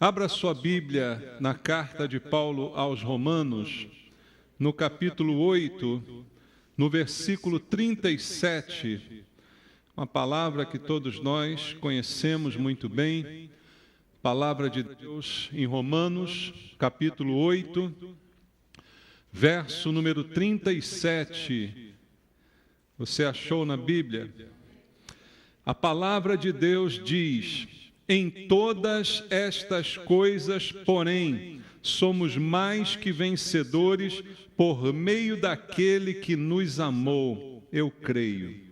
Abra sua Bíblia na carta de Paulo aos Romanos, no capítulo 8, no versículo 37, uma palavra que todos nós conhecemos muito bem, palavra de Deus em Romanos, capítulo 8, verso número 37. Você achou na Bíblia? A palavra de Deus diz: em todas estas coisas, porém, somos mais que vencedores por meio daquele que nos amou. Eu creio.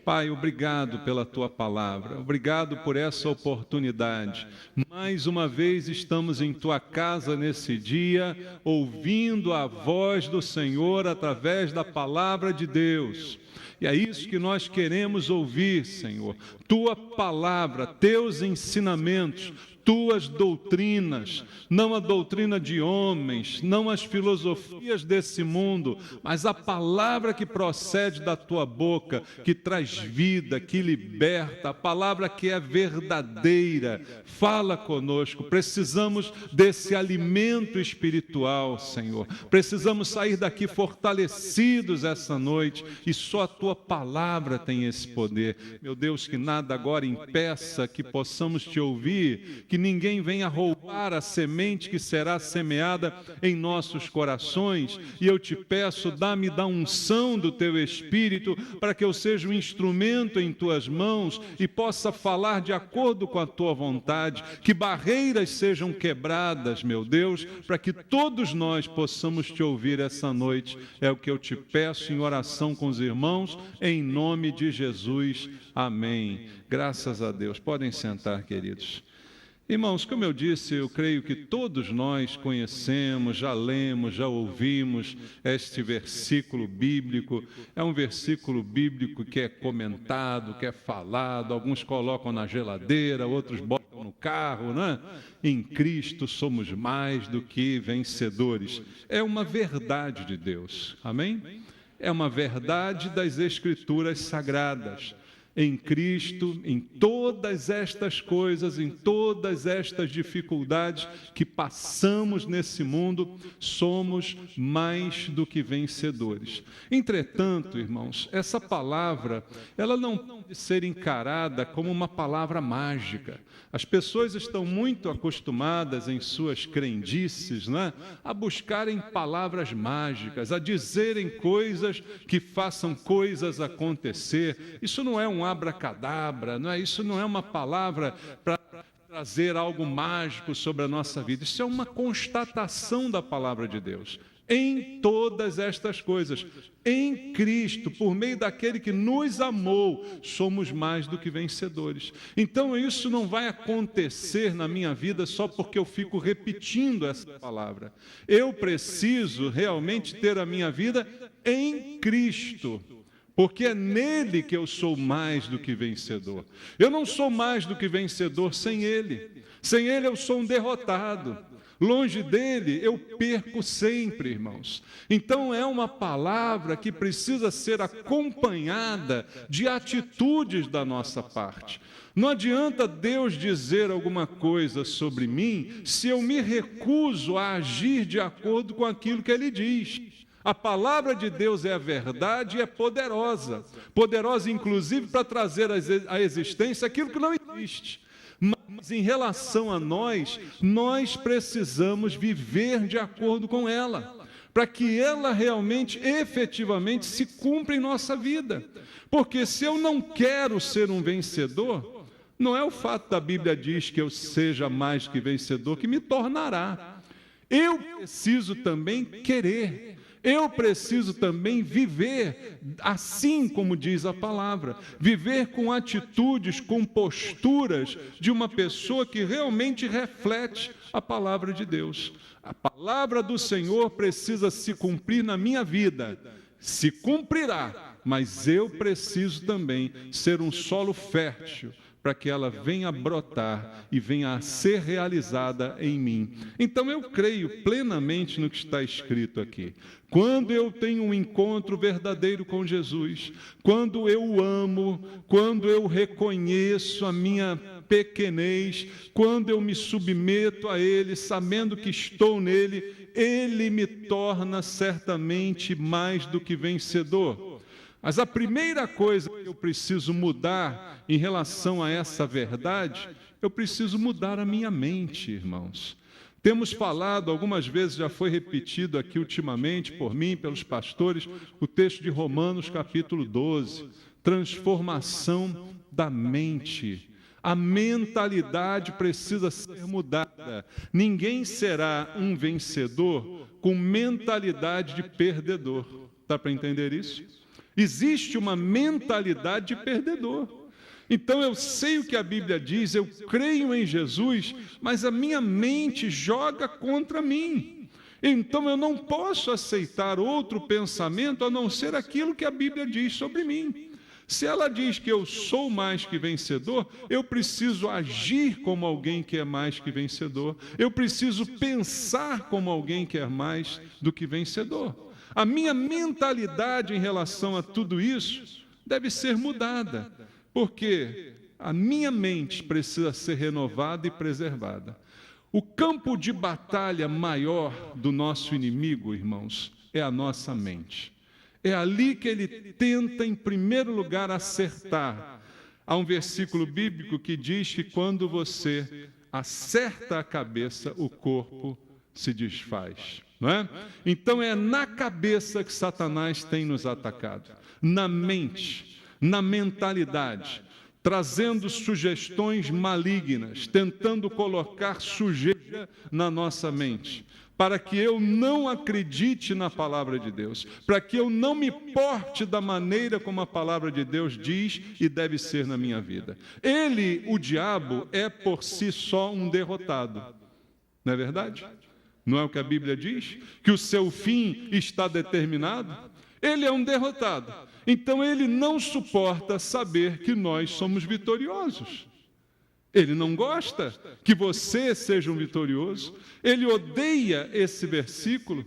Pai, obrigado pela Tua palavra, obrigado por essa oportunidade. Mais uma vez estamos em Tua casa nesse dia, ouvindo a voz do Senhor através da palavra de Deus. E é isso que nós queremos ouvir, Senhor. Tua palavra, Teus ensinamentos, Tuas doutrinas, não a doutrina de homens, não as filosofias desse mundo, mas a palavra que procede da Tua boca, que traz vida, que liberta, a palavra que é verdadeira. Fala conosco, precisamos desse alimento espiritual, Senhor. Precisamos sair daqui fortalecidos essa noite, e só a Tua palavra tem esse poder. Meu Deus, que nada agora impeça que possamos Te ouvir, que ninguém venha roubar a semente que será semeada em nossos corações. E eu te peço, dá-me da unção do Teu Espírito, para que eu seja um instrumento em Tuas mãos e possa falar de acordo com a Tua vontade, que barreiras sejam quebradas, meu Deus, para que todos nós possamos Te ouvir essa noite. É o que eu te peço em oração com os irmãos, em nome de Jesus. Amém. Graças a Deus. Podem sentar, queridos. Irmãos, como eu disse, eu creio que todos nós conhecemos, já lemos, já ouvimos este versículo bíblico. É um versículo bíblico que é comentado, que é falado, alguns colocam na geladeira, outros botam no carro, né? Em Cristo somos mais do que vencedores. É uma verdade de Deus, amém? É uma verdade das Escrituras Sagradas. Em Cristo, em todas estas coisas, em todas estas dificuldades que passamos nesse mundo, somos mais do que vencedores. Entretanto, irmãos, essa palavra, ela não pode ser encarada como uma palavra mágica. As pessoas estão muito acostumadas em suas crendices, né, a buscarem palavras mágicas, a dizerem coisas que façam coisas acontecer. Isso não é um abracadabra, não é? Isso não é uma palavra para trazer algo mágico sobre a nossa vida. Isso é uma constatação da palavra de Deus. Em todas estas coisas, em Cristo, por meio daquele que nos amou, somos mais do que vencedores. Então isso não vai acontecer na minha vida só porque eu fico repetindo essa palavra. Eu preciso realmente ter a minha vida em Cristo, porque é nele que eu sou mais do que vencedor. Eu não sou mais do que vencedor sem ele. Sem ele eu sou um derrotado. Longe dele eu perco sempre, irmãos. Então é uma palavra que precisa ser acompanhada de atitudes da nossa parte. Não adianta Deus dizer alguma coisa sobre mim se eu me recuso a agir de acordo com aquilo que ele diz. A palavra de Deus é a verdade e é poderosa. Poderosa, inclusive, para trazer à existência aquilo que não existe. Mas em relação a nós, nós precisamos viver de acordo com ela, para que ela realmente, efetivamente, se cumpra em nossa vida. Porque se eu não quero ser um vencedor, não é o fato da Bíblia diz que eu seja mais que vencedor que me tornará. Eu preciso também querer. Eu preciso também viver assim como diz a palavra, viver com atitudes, com posturas de uma pessoa que realmente reflete a palavra de Deus. A palavra do Senhor precisa se cumprir na minha vida, se cumprirá, mas eu preciso também ser um solo fértil, para que ela venha brotar e venha a ser realizada em mim. Então eu creio plenamente no que está escrito aqui. Quando eu tenho um encontro verdadeiro com Jesus, quando eu o amo, quando eu reconheço a minha pequenez, quando eu me submeto a Ele, sabendo que estou nele, Ele me torna certamente mais do que vencedor. Mas a primeira coisa que eu preciso mudar em relação a essa verdade, eu preciso mudar a minha mente, irmãos. Temos falado, algumas vezes já foi repetido aqui ultimamente por mim, pelos pastores, o texto de Romanos capítulo 12, transformação da mente. A mentalidade precisa ser mudada. Ninguém será um vencedor com mentalidade de perdedor. Dá para entender isso? Existe uma mentalidade de perdedor. Então eu sei o que a Bíblia diz, eu creio em Jesus, mas a minha mente joga contra mim. Então eu não posso aceitar outro pensamento a não ser aquilo que a Bíblia diz sobre mim. Se ela diz que eu sou mais que vencedor, eu preciso agir como alguém que é mais que vencedor. Eu preciso pensar como alguém que é mais do que vencedor. A minha mentalidade em relação a tudo isso deve ser mudada, porque a minha mente precisa ser renovada e preservada. O campo de batalha maior do nosso inimigo, irmãos, é a nossa mente. É ali que ele tenta, em primeiro lugar, acertar. Há um versículo bíblico que diz que quando você acerta a cabeça, o corpo se desfaz. Não é? Então é na cabeça que Satanás tem nos atacado. Na mente, na mentalidade, trazendo sugestões malignas, tentando colocar sujeira na nossa mente, para que eu não acredite na palavra de Deus, para que eu não me porte da maneira como a palavra de Deus diz e deve ser na minha vida. Ele, o diabo, é por si só um derrotado. Não é verdade? Não é o que a Bíblia diz? Que o seu fim está determinado? Ele é um derrotado. Então ele não suporta saber que nós somos vitoriosos. Ele não gosta que você seja um vitorioso. Ele odeia esse versículo,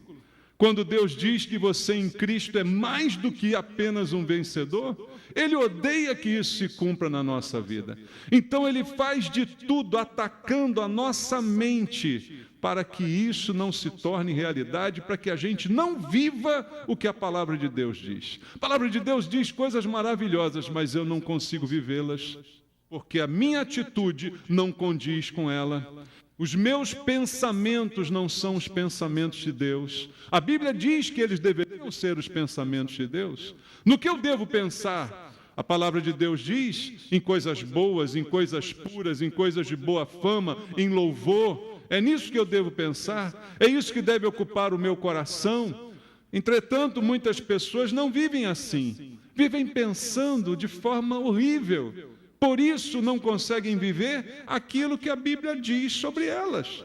quando Deus diz que você em Cristo é mais do que apenas um vencedor. Ele odeia que isso se cumpra na nossa vida. Então ele faz de tudo atacando a nossa mente, para que isso não se torne realidade, para que a gente não viva o que a palavra de Deus diz. A palavra de Deus diz coisas maravilhosas, mas eu não consigo vivê-las, porque a minha atitude não condiz com ela. Os meus pensamentos não são os pensamentos de Deus. A Bíblia diz que eles deveriam ser os pensamentos de Deus. No que eu devo pensar? A palavra de Deus diz em coisas boas, em coisas puras, em coisas de boa fama, em louvor. É nisso que eu devo pensar, é isso que deve ocupar o meu coração. Entretanto, muitas pessoas não vivem assim, vivem pensando de forma horrível. Por isso não conseguem viver aquilo que a Bíblia diz sobre elas.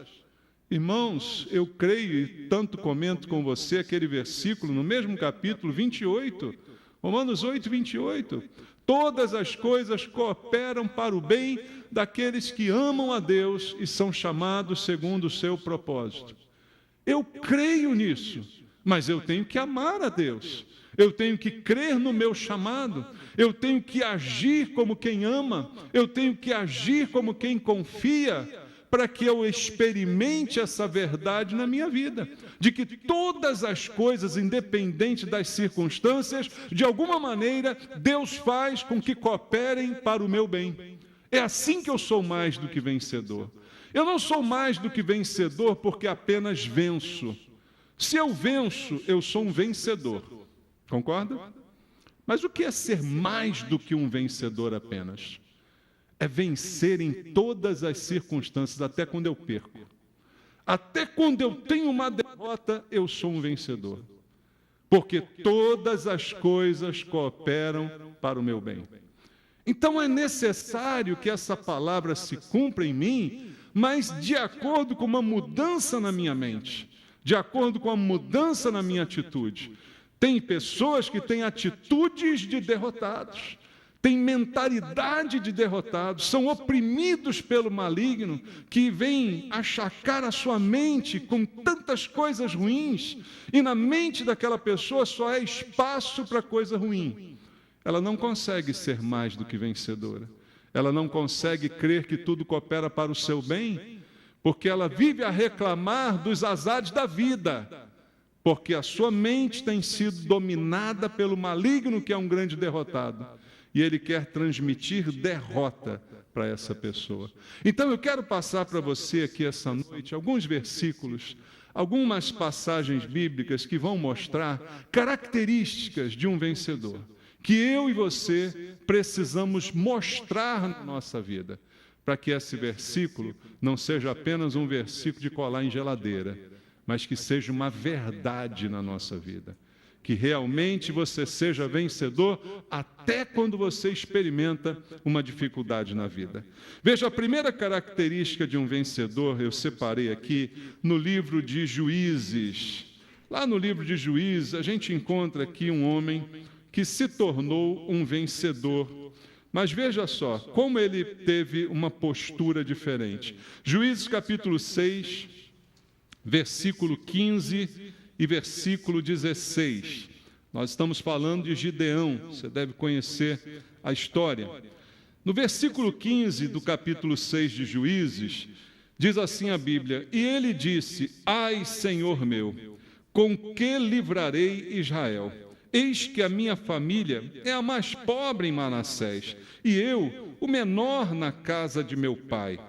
Irmãos, eu creio e tanto comento com você aquele versículo no mesmo capítulo 28, Romanos 8, 28. Todas as coisas cooperam para o bem daqueles que amam a Deus e são chamados segundo o seu propósito. Eu creio nisso, mas eu tenho que amar a Deus. Eu tenho que crer no meu chamado. Eu tenho que agir como quem ama. Eu tenho que agir como quem confia, para que eu experimente essa verdade na minha vida, de que todas as coisas, independente das circunstâncias, de alguma maneira, Deus faz com que cooperem para o meu bem. É assim que eu sou mais do que vencedor. Eu não sou mais do que vencedor porque apenas venço. Se eu venço, eu sou um vencedor. Concorda? Mas o que é ser mais do que um vencedor apenas? É vencer em todas as circunstâncias, até quando eu perco. Até quando eu tenho uma derrota, eu sou um vencedor. Porque todas as coisas cooperam para o meu bem. Então é necessário que essa palavra se cumpra em mim, mas de acordo com uma mudança na minha mente, de acordo com a mudança na minha atitude. Tem pessoas que têm atitudes de derrotados, têm mentalidade de derrotados, são oprimidos pelo maligno, que vem achacar a sua mente com tantas coisas ruins, e na mente daquela pessoa só é espaço para coisa ruim. Ela não consegue ser mais do que vencedora. ela não consegue crer que tudo coopera para o seu bem, porque ela vive a reclamar dos azares da vida, porque a sua mente tem sido dominada pelo maligno, que é um grande derrotado, e ele quer transmitir derrota para essa pessoa. Então eu quero passar para você aqui essa noite alguns versículos, algumas passagens bíblicas que vão mostrar características de um vencedor, que eu e você precisamos mostrar na nossa vida, para que esse versículo não seja apenas um versículo de colar em geladeira, mas que seja uma verdade na nossa vida. Que realmente você seja vencedor até quando você experimenta uma dificuldade na vida. Veja, a primeira característica de um vencedor, eu separei aqui no livro de Juízes. Lá no livro de Juízes, a gente encontra aqui um homem que se tornou um vencedor. Mas veja só, como ele teve uma postura diferente. Juízes capítulo 6, versículo 15 e versículo 16. Nós estamos falando de Gideão, você deve conhecer a história. No versículo 15 do capítulo 6 de Juízes, diz assim a Bíblia: E ele disse: Ai, Senhor meu, com que livrarei Israel? Eis que a minha família é a mais pobre em Manassés, e eu, o menor na casa de meu pai.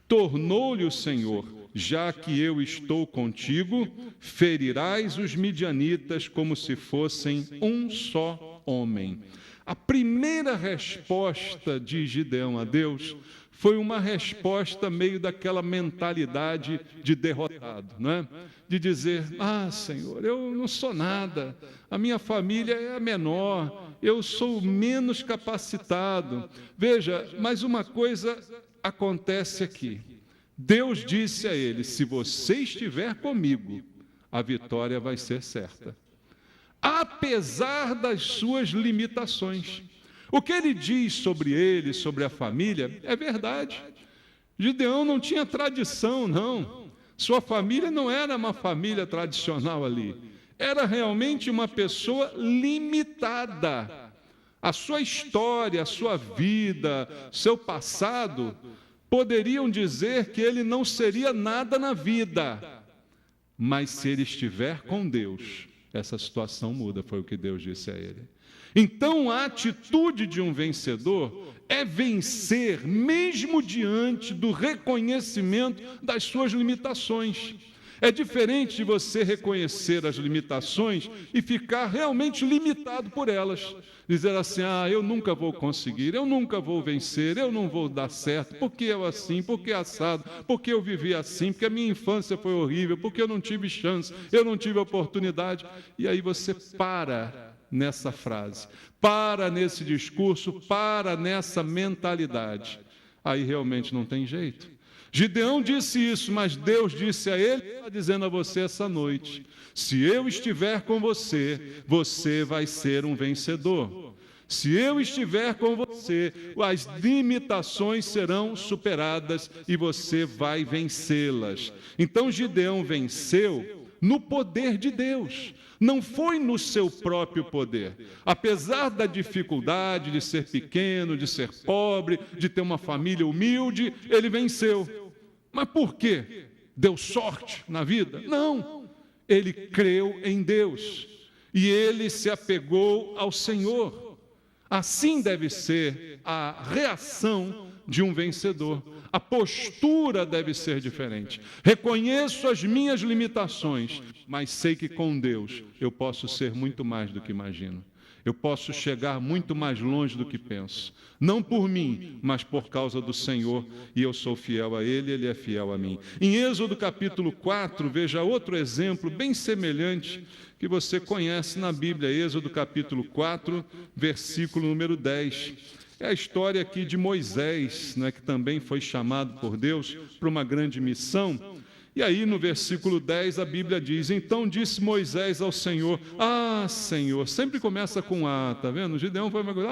Tornou-lhe o Senhor: Já que eu estou contigo, ferirás os midianitas como se fossem um só homem. A primeira resposta de Gideão a Deus foi uma resposta meio daquela mentalidade de derrotado, não é? De dizer: ah, Senhor, eu não sou nada, a minha família é a menor, eu sou menos capacitado. Veja, mas uma coisa acontece aqui. Deus disse a ele: se você estiver comigo, a vitória vai ser certa, apesar das suas limitações. O que ele diz sobre ele, sobre a família, é verdade. Gideão não tinha tradição, não. Sua família não era uma família tradicional ali. Era realmente uma pessoa limitada. A sua história, a sua vida, seu passado, poderiam dizer que ele não seria nada na vida. Mas se ele estiver com Deus, essa situação muda, foi o que Deus disse a ele. Então, a atitude de um vencedor é vencer, mesmo diante do reconhecimento das suas limitações. É diferente de você reconhecer as limitações e ficar realmente limitado por elas. Dizer assim: ah, eu nunca vou conseguir, eu nunca vou vencer, eu não vou dar certo, porque eu assim, porque assado, porque eu vivi assim, porque a minha infância foi horrível, porque eu não tive chance, eu não tive oportunidade. E aí você para nessa frase, para nesse discurso, para nessa mentalidade. Aí realmente não tem jeito. Gideão disse isso, mas Deus disse a ele, está dizendo a você essa noite: se eu estiver com você, você vai ser um vencedor. Se eu estiver com você, as limitações serão superadas e você vai vencê-las. Então Gideão venceu no poder de Deus, não foi no seu próprio poder. Apesar da dificuldade de ser pequeno, de ser pobre, de ter uma família humilde, ele venceu. Mas por quê? Deu sorte na vida? Não. Ele creu em Deus e ele se apegou ao Senhor. Assim deve ser a reação de um vencedor. A postura deve ser diferente. Reconheço as minhas limitações, mas sei que com Deus eu posso ser muito mais do que imagino. Eu posso chegar muito mais longe do que penso. Não por mim, mas por causa do Senhor. E eu sou fiel a Ele, Ele é fiel a mim. Em Êxodo capítulo 4, veja outro exemplo bem semelhante que você conhece na Bíblia. Êxodo capítulo 4, versículo número 10. É a história aqui de Moisés, né, que também foi chamado por Deus para uma grande missão. E aí no versículo 10 a Bíblia diz: então disse Moisés ao Senhor, Senhor, sempre começa com tá vendo? O Gideão foi uma coisa,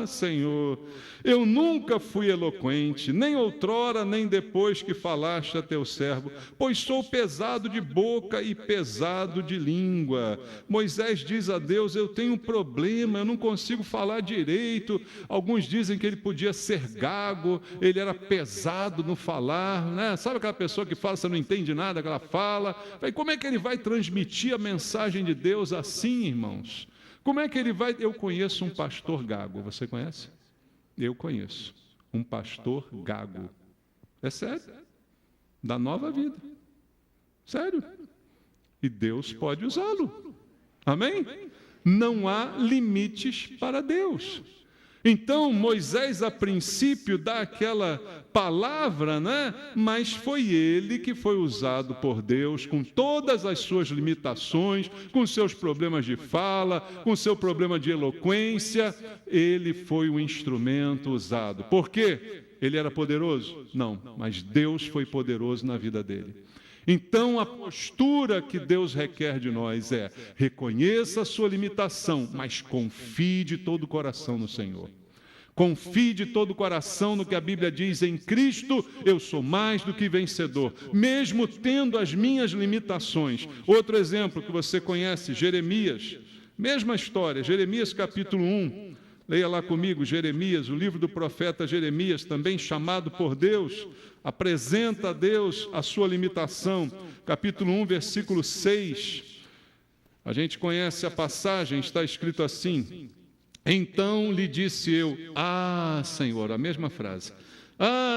Senhor, eu nunca fui eloquente, nem outrora, nem depois que falaste a teu servo, pois sou pesado de boca e pesado de língua. Moisés diz a Deus: eu tenho um problema, eu não consigo falar direito. Alguns dizem que ele podia ser gago, ele era pesado no falar, né? Sabe aquela pessoa que fala, você não entende nada que ela fala? Como é que ele vai transmitir a mensagem de Deus assim, irmãos? Como é que ele vai? Eu conheço um pastor gago, você conhece? Eu conheço um pastor gago. É sério, da Nova Vida, sério, e Deus pode usá-lo, amém? Não há limites para Deus. Então Moisés a princípio dá aquela palavra, né? Mas foi ele que foi usado por Deus com todas as suas limitações, com seus problemas de fala, com seu problema de eloquência. Ele foi o instrumento usado. Por quê? Ele era poderoso? Não, mas Deus foi poderoso na vida dele. Então a postura que Deus requer de nós é: reconheça a sua limitação, mas confie de todo o coração no Senhor. Confie de todo o coração no que a Bíblia diz: em Cristo eu sou mais do que vencedor, mesmo tendo as minhas limitações. Outro exemplo que você conhece, Jeremias, mesma história, Jeremias capítulo 1, leia lá comigo, Jeremias, o livro do profeta Jeremias, também chamado por Deus, apresenta a Deus a sua limitação, capítulo 1, versículo 6, a gente conhece a passagem, está escrito assim: então lhe disse eu, Senhor, a mesma frase,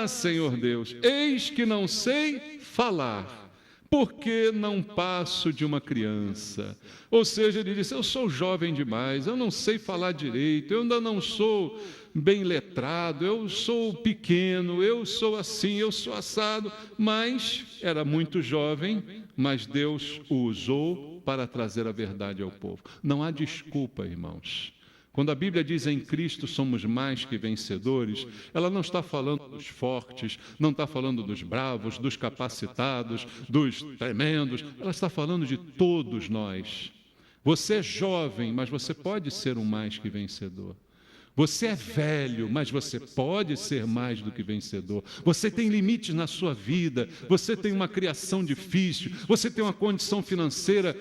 Senhor Deus, eis que não sei falar, porque não passo de uma criança. Ou seja, ele disse: eu sou jovem demais, eu não sei falar direito, eu ainda não sou bem letrado, eu sou pequeno, eu sou assim, eu sou assado. Mas era muito jovem, mas Deus o usou para trazer a verdade ao povo. Não há desculpa, irmãos. Quando a Bíblia diz em Cristo somos mais que vencedores, ela não está falando dos fortes, não está falando dos bravos, dos capacitados, dos tremendos, ela está falando de todos nós. Você é jovem, mas você pode ser um mais que vencedor. Você é velho, mas você pode ser mais do que vencedor. Você tem limites na sua vida, você tem uma criação difícil, você tem uma condição financeira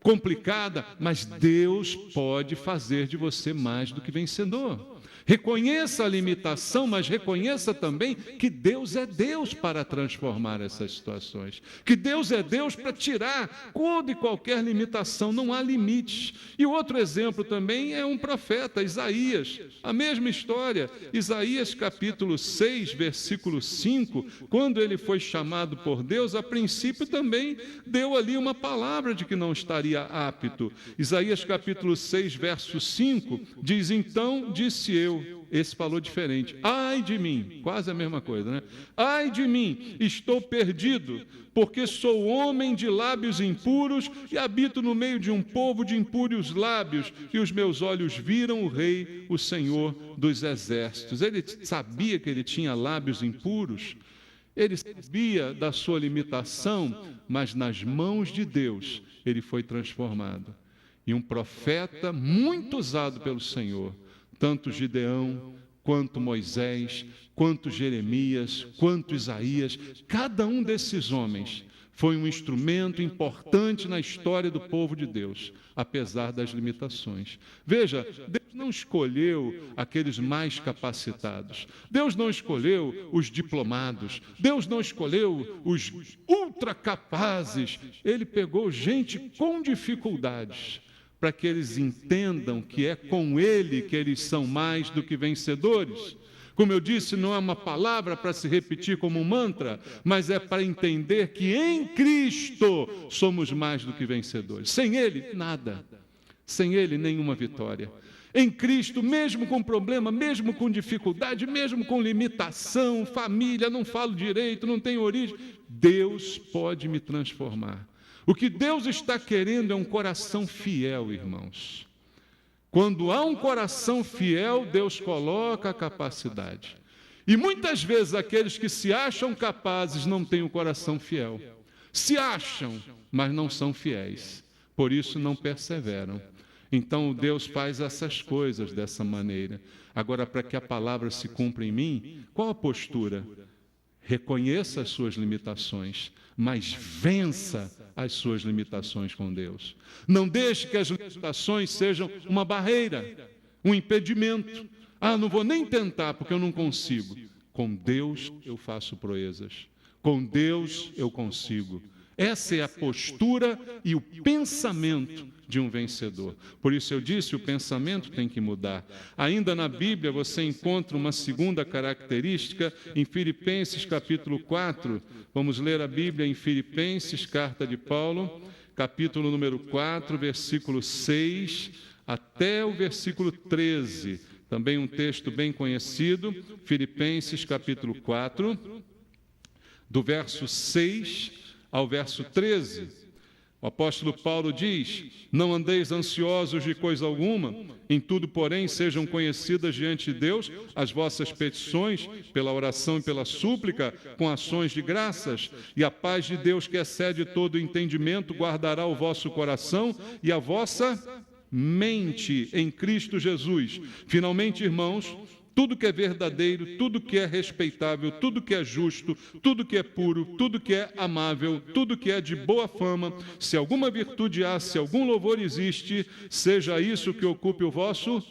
complicada, mas Deus pode fazer de você mais do que vencedor. Reconheça a limitação, mas reconheça também que Deus é Deus para transformar essas situações. Que Deus é Deus para tirar toda e qualquer limitação, não há limites. E outro exemplo também é um profeta, Isaías. A mesma história, Isaías capítulo 6, versículo 5, quando ele foi chamado por Deus, a princípio também deu ali uma palavra de que não estaria apto. Isaías capítulo 6, verso 5, diz: então disse eu, esse falou diferente, ai de mim, quase a mesma coisa, né? Ai de mim, estou perdido, porque sou homem de lábios impuros e habito no meio de um povo de impúrios lábios, e os meus olhos viram o Rei, o Senhor dos exércitos. Ele sabia que ele tinha lábios impuros, ele sabia da sua limitação, mas nas mãos de Deus ele foi transformado. E um profeta muito usado pelo Senhor, tanto Gideão, quanto Moisés, quanto Jeremias, quanto Isaías, cada um desses homens foi um instrumento importante na história do povo de Deus, apesar das limitações. Veja, Deus não escolheu aqueles mais capacitados, Deus não escolheu os diplomados, Deus não escolheu os ultra capazes, Ele pegou gente com dificuldades, para que eles entendam que é com Ele que eles são mais do que vencedores. Como eu disse, não é uma palavra para se repetir como um mantra, mas é para entender que em Cristo somos mais do que vencedores. Sem Ele, nada. Sem Ele, nenhuma vitória. Em Cristo, mesmo com problema, mesmo com dificuldade, mesmo com limitação, família, não falo direito, não tenho origem, Deus pode me transformar. O que Deus está querendo é um coração fiel, irmãos. Quando há um coração fiel, Deus coloca a capacidade. E muitas vezes aqueles que se acham capazes não têm um coração fiel. Se acham, mas não são fiéis. Por isso não perseveram. Então Deus faz essas coisas dessa maneira. Agora, para que a palavra se cumpra em mim, qual a postura? Reconheça as suas limitações, mas vença as suas limitações com Deus. Não deixe que as limitações sejam uma barreira, um impedimento. Não vou nem tentar porque eu não consigo. Com Deus eu faço proezas. Com Deus eu consigo. Essa é a postura e o pensamento de um vencedor. Por isso eu disse, o pensamento tem que mudar. Ainda na Bíblia você encontra uma segunda característica em Filipenses capítulo 4. Vamos ler a Bíblia em Filipenses, carta de Paulo, capítulo número 4, versículo 6 até o versículo 13. Também um texto bem conhecido, Filipenses capítulo 4, do verso 6 ao verso 13, o apóstolo Paulo diz: não andeis ansiosos de coisa alguma, em tudo, porém, sejam conhecidas diante de Deus as vossas petições, pela oração e pela súplica, com ações de graças, e a paz de Deus, que excede todo entendimento, guardará o vosso coração e a vossa mente em Cristo Jesus. Finalmente, irmãos, tudo que é verdadeiro, tudo que é respeitável, tudo que é justo, tudo que é puro, tudo que é amável, tudo que é de boa fama, se alguma virtude há, se algum louvor existe, seja isso que ocupe o vosso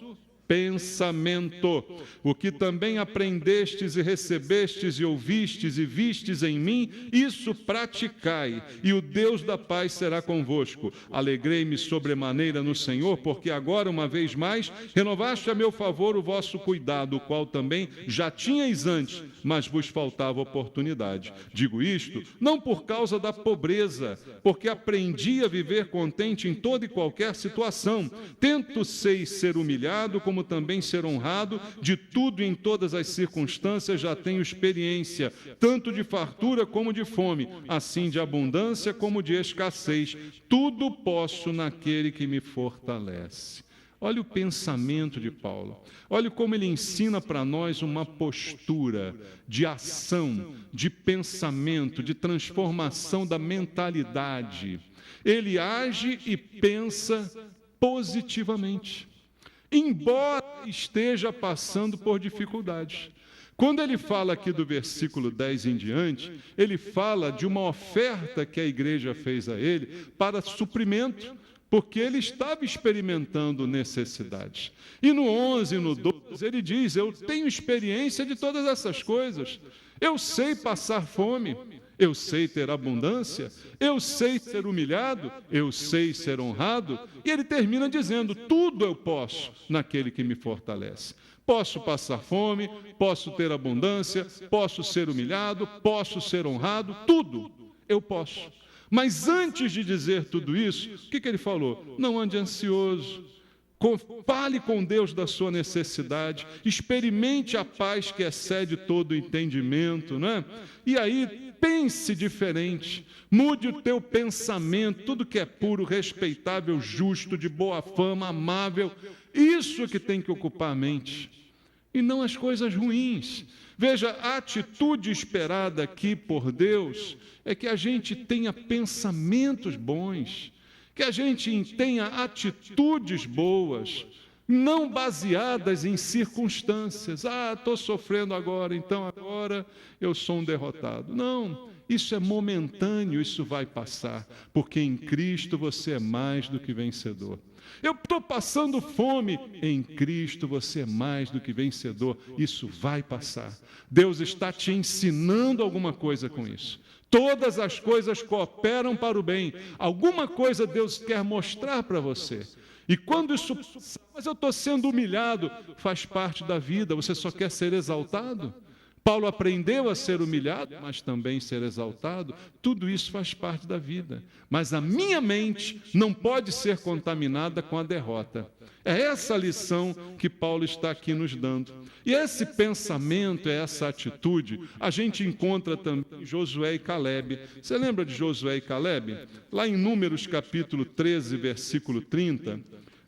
pensamento. O que também aprendestes e recebestes e ouvistes e vistes em mim, isso praticai, e o Deus da paz será convosco. Alegrei-me sobremaneira no Senhor, porque agora, uma vez mais, renovaste a meu favor o vosso cuidado, o qual também já tinhais antes, mas vos faltava oportunidade. Digo isto, não por causa da pobreza, porque aprendi a viver contente em toda e qualquer situação. Tento ser humilhado, como também ser honrado, de tudo e em todas as circunstâncias já tenho experiência, tanto de fartura como de fome, assim de abundância como de escassez. Tudo posso naquele que me fortalece. Olha o pensamento de Paulo. Olha como ele ensina para nós uma postura de ação, de pensamento, de transformação da mentalidade. Ele age e pensa positivamente, embora esteja passando por dificuldades. Quando ele fala aqui do versículo 10 em diante, ele fala de uma oferta que a igreja fez a ele para suprimento, porque ele estava experimentando necessidades. E no 11 e no 12 ele diz: eu tenho experiência de todas essas coisas. Eu sei passar fome, eu sei ter abundância, eu sei ser humilhado, eu sei ser honrado. E ele termina dizendo: tudo eu posso naquele que me fortalece. Posso passar fome, posso ter abundância, posso ser humilhado, posso ser honrado, tudo eu posso. Mas antes de dizer tudo isso, o que ele falou? Não ande ansioso. Fale com Deus da sua necessidade, experimente a paz que excede todo o entendimento, né? E aí pense diferente, mude o teu pensamento, tudo que é puro, respeitável, justo, de boa fama, amável, isso que tem que ocupar a mente, e não as coisas ruins. Veja, a atitude esperada aqui por Deus é que a gente tenha pensamentos bons, que a gente tenha atitudes boas, não baseadas em circunstâncias. Estou sofrendo agora, então agora eu sou um derrotado. Não, isso é momentâneo, isso vai passar, porque em Cristo você é mais do que vencedor. Eu estou passando fome, em Cristo você é mais do que vencedor, isso vai passar. Deus está te ensinando alguma coisa com isso. Todas as coisas cooperam para o bem. Alguma coisa Deus quer mostrar para você. E quando isso passar, mas eu estou sendo humilhado, faz parte da vida, você só quer ser exaltado? Paulo aprendeu a ser humilhado, mas também ser exaltado. Tudo isso faz parte da vida. Mas a minha mente não pode ser contaminada com a derrota. É essa a lição que Paulo está aqui nos dando. E esse pensamento, essa atitude, a gente encontra também em Josué e Calebe. Você lembra de Josué e Calebe? Lá em Números capítulo 13, versículo 30,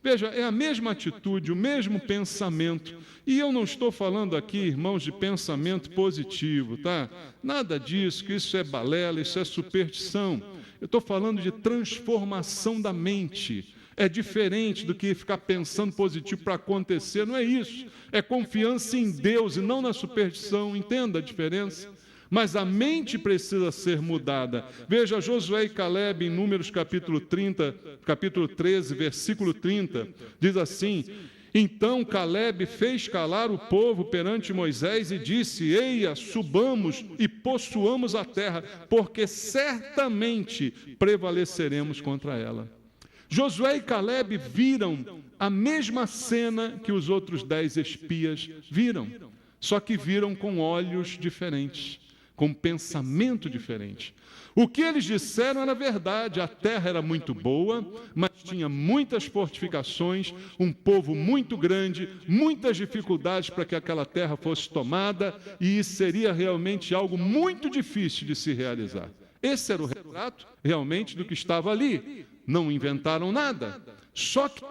Veja, é a mesma atitude, o mesmo pensamento. E eu não estou falando aqui, irmãos, de pensamento positivo, tá? Nada disso, que isso é balela, isso é superstição. Eu estou falando de transformação da mente. É diferente do que ficar pensando positivo para acontecer, não é isso. É confiança em Deus e não na superstição, entenda a diferença? Mas a mente precisa ser mudada. Veja Josué e Caleb em Números capítulo 13, versículo 30, diz assim: então Caleb fez calar o povo perante Moisés e disse: eia, subamos e possuamos a terra, porque certamente prevaleceremos contra ela. Josué e Caleb viram a mesma cena que os outros 10 espias viram, só que viram com olhos diferentes, com pensamento diferente. O que eles disseram era verdade, a terra era muito boa, mas tinha muitas fortificações, um povo muito grande, muitas dificuldades para que aquela terra fosse tomada, e seria realmente algo muito difícil de se realizar. Esse era o retrato realmente do que estava ali. Não inventaram nada. Só que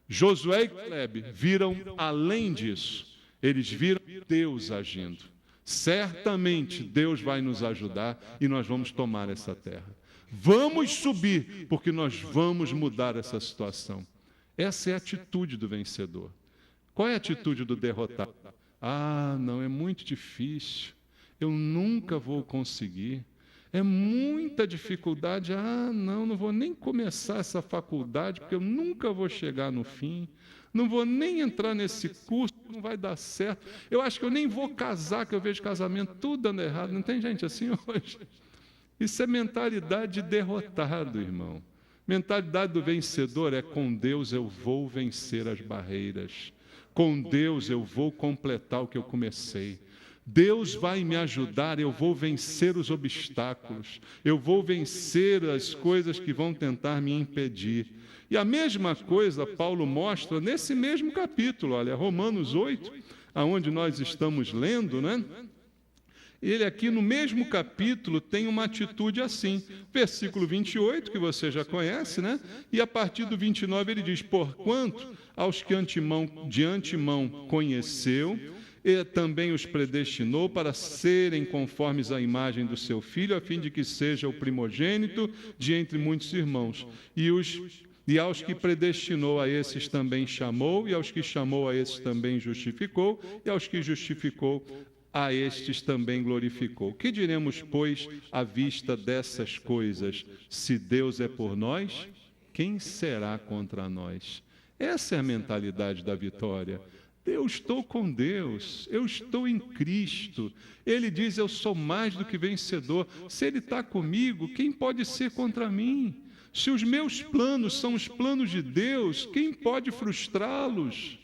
Josué e Caleb viram além disso. Eles viram Deus agindo. Certamente Deus vai nos ajudar e nós vamos tomar essa terra. Vamos subir, porque nós vamos mudar essa situação. Essa é a atitude do vencedor. Qual é a atitude do derrotado? Ah, não, é muito difícil. Eu nunca vou conseguir. É muita dificuldade. Ah, não vou nem começar essa faculdade, porque eu nunca vou chegar no fim. Não vou nem entrar nesse curso, não vai dar certo. Eu acho que eu nem vou casar, que eu vejo casamento tudo dando errado. Não tem gente assim hoje? Isso é mentalidade de derrotado, irmão. Mentalidade do vencedor é: com Deus eu vou vencer as barreiras. Com Deus eu vou completar o que eu comecei. Deus vai me ajudar, eu vou vencer os obstáculos, eu vou vencer as coisas que vão tentar me impedir. E a mesma coisa Paulo mostra nesse mesmo capítulo, olha, Romanos 8, aonde nós estamos lendo, né? Ele aqui no mesmo capítulo tem uma atitude assim. Versículo 28, que você já conhece, né? E a partir do 29 ele diz: porquanto aos que de antemão conheceu, e também os predestinou para serem conformes à imagem do seu Filho, a fim de que seja o primogênito de entre muitos irmãos. E aos que predestinou, a esses também chamou, e aos que chamou, a esses também justificou, e aos que justificou, a estes também glorificou. Que diremos, pois, à vista dessas coisas? Se Deus é por nós, quem será contra nós? Essa é a mentalidade da vitória. Eu estou com Deus, eu estou em Cristo. Ele diz: eu sou mais do que vencedor. Se Ele está comigo, quem pode ser contra mim? Se os meus planos são os planos de Deus, quem pode frustrá-los?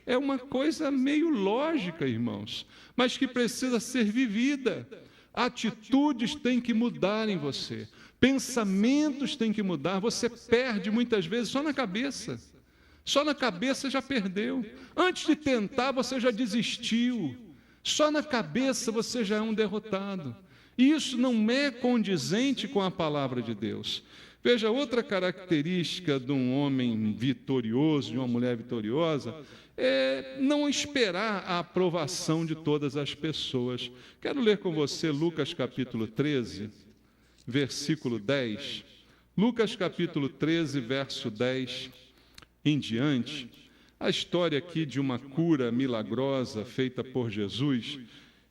É uma coisa meio lógica, irmãos, mas que precisa ser vivida. Atitudes têm que mudar em você, pensamentos têm que mudar. Você perde muitas vezes só na cabeça. Só na cabeça já perdeu. Antes de tentar, você já desistiu. Só na cabeça você já é um derrotado. E isso não é condizente com a palavra de Deus. Veja, outra característica de um homem vitorioso, de uma mulher vitoriosa, é não esperar a aprovação de todas as pessoas. Quero ler com você Lucas capítulo 13, versículo 10. Lucas capítulo 13, verso 10 em diante, a história aqui de uma cura milagrosa feita por Jesus.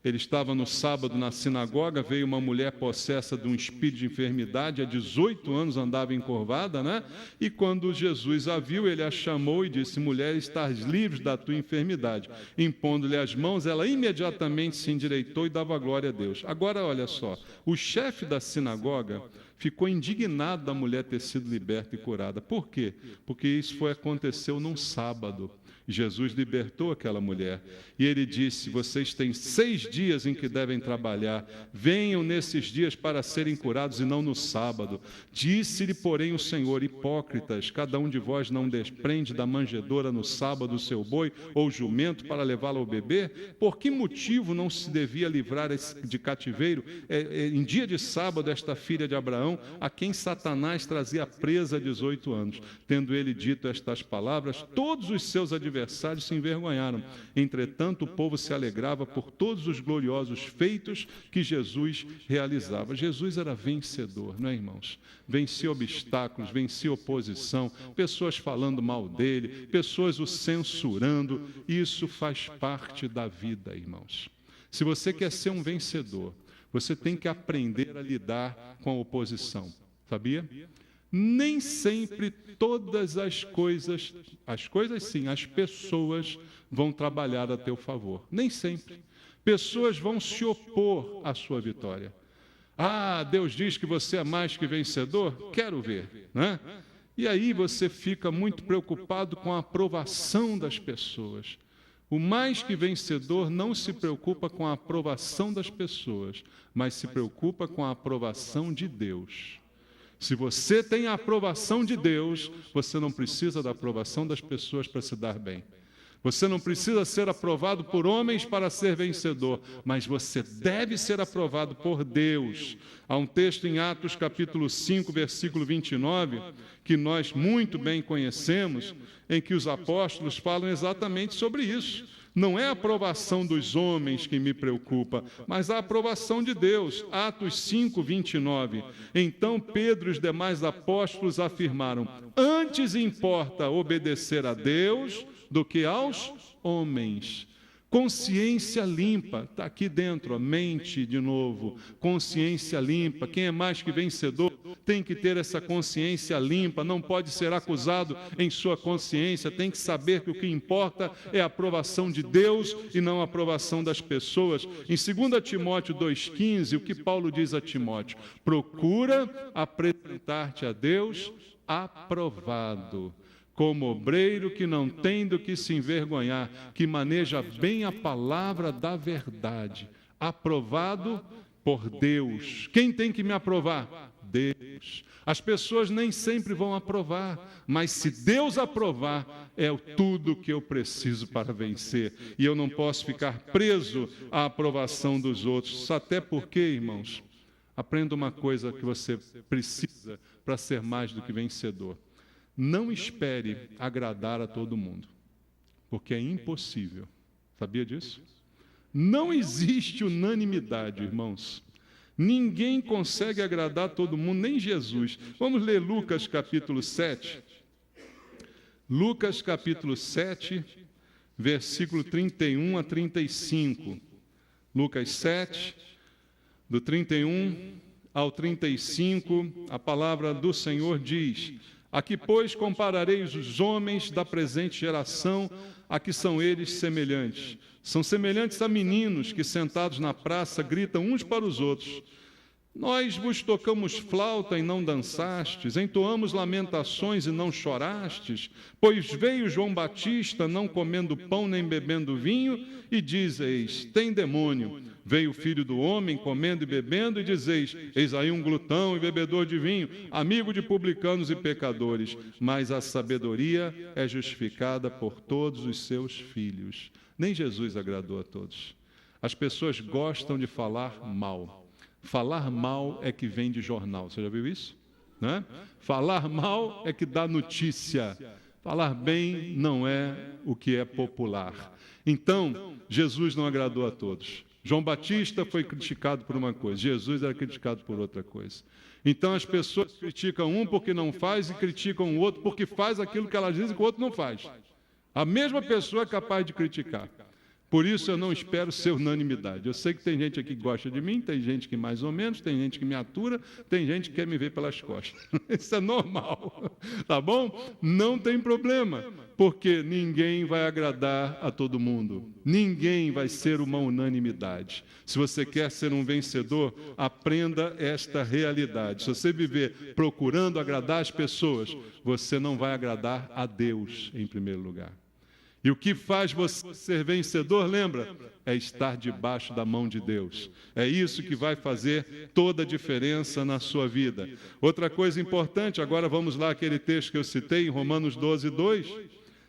Ele estava no sábado na sinagoga, veio uma mulher possessa de um espírito de enfermidade, há 18 anos andava encurvada, né? E quando Jesus a viu, ele a chamou e disse: mulher, estás livre da tua enfermidade. Impondo-lhe as mãos, ela imediatamente se endireitou e dava glória a Deus. Agora, olha só, o chefe da sinagoga ficou indignado da mulher ter sido liberta e curada. Por quê? Porque isso aconteceu num sábado. Jesus libertou aquela mulher e ele disse: vocês têm 6 dias em que devem trabalhar, venham nesses dias para serem curados e não no sábado. Disse-lhe, porém, o Senhor: hipócritas, cada um de vós não desprende da manjedoura no sábado o seu boi ou jumento para levá-lo ao beber? Por que motivo não se devia livrar de cativeiro em dia de sábado esta filha de Abraão, a quem Satanás trazia presa há 18 anos? Tendo ele dito estas palavras, todos os seus adversários se envergonharam. Entretanto, o povo se alegrava por todos os gloriosos feitos que Jesus realizava. Jesus era vencedor, não é, irmãos? Vencia obstáculos, vencia oposição, pessoas falando mal dele, pessoas o censurando. Isso faz parte da vida, irmãos. Se você quer ser um vencedor, você tem que aprender a lidar com a oposição, sabia? Nem sempre todas as coisas sim, as pessoas vão trabalhar a teu favor. Nem sempre. Pessoas vão se opor à sua vitória. Ah, Deus diz que você é mais que vencedor? Quero ver, né? E aí você fica muito preocupado com a aprovação das pessoas. O mais que vencedor não se preocupa com a aprovação das pessoas, mas se preocupa com a aprovação de Deus. Se você tem a aprovação de Deus, você não precisa da aprovação das pessoas para se dar bem. Você não precisa ser aprovado por homens para ser vencedor, mas você deve ser aprovado por Deus. Há um texto em Atos capítulo 5, versículo 29, que nós muito bem conhecemos, em que os apóstolos falam exatamente sobre isso. Não é a aprovação dos homens que me preocupa, mas a aprovação de Deus. Atos 5, 29. Então Pedro e os demais apóstolos afirmaram: antes importa obedecer a Deus do que aos homens. Consciência limpa, está aqui dentro, a mente de novo, consciência limpa. Quem é mais que vencedor tem que ter essa consciência limpa, não pode ser acusado em sua consciência, tem que saber que o que importa é a aprovação de Deus e não a aprovação das pessoas. Em 2 Timóteo 2,15, o que Paulo diz a Timóteo? Procura apresentar-te a Deus aprovado, como obreiro que não tem do que se envergonhar, que maneja bem a palavra da verdade, aprovado por Deus. Quem tem que me aprovar? Deus. As pessoas nem sempre vão aprovar, mas se Deus aprovar, é tudo que eu preciso para vencer. E eu não posso ficar preso à aprovação dos outros. Até porque, irmãos, aprenda uma coisa que você precisa para ser mais do que vencedor. Não espere agradar a todo mundo, porque é impossível. Sabia disso? Não existe unanimidade, irmãos. Ninguém consegue agradar todo mundo, nem Jesus. Vamos ler Lucas capítulo 7. Lucas capítulo 7, versículo 31 a 35. Lucas 7, do 31 ao 35, a palavra do Senhor diz: aqui, pois, comparareis os homens da presente geração, a que são eles semelhantes. São semelhantes a meninos que, sentados na praça, gritam uns para os outros: nós vos tocamos flauta e não dançastes, entoamos lamentações e não chorastes, pois veio João Batista não comendo pão nem bebendo vinho, e dizeis: tem demônio. Veio o Filho do Homem comendo e bebendo, e dizeis: eis aí um glutão e bebedor de vinho, amigo de publicanos e pecadores. Mas a sabedoria é justificada por todos os seus filhos. Nem Jesus agradou a todos. As pessoas gostam de falar mal. Falar mal é que vem de jornal. Você já viu isso? Né? Falar mal é que dá notícia. Falar bem não é o que é popular. Então, Jesus não agradou a todos. João Batista foi criticado por uma coisa, Jesus era criticado por outra coisa. Então as pessoas criticam um porque não faz e criticam o outro porque faz aquilo que elas dizem que o outro não faz. A mesma pessoa é capaz de criticar. Por isso eu não espero ser unanimidade. Eu sei que tem gente aqui que gosta de mim, tem gente que mais ou menos, tem gente que me atura, tem gente que quer me ver pelas costas. Isso é normal, tá bom? Não tem problema, porque ninguém vai agradar a todo mundo. Ninguém vai ser uma unanimidade. Se você quer ser um vencedor, aprenda esta realidade. Se você viver procurando agradar as pessoas, você não vai agradar a Deus em primeiro lugar. E o que faz você ser vencedor, lembra? É estar debaixo da mão de Deus. É isso que vai fazer toda a diferença na sua vida. Outra coisa importante, agora vamos lá aquele texto que eu citei, em Romanos 12, 2.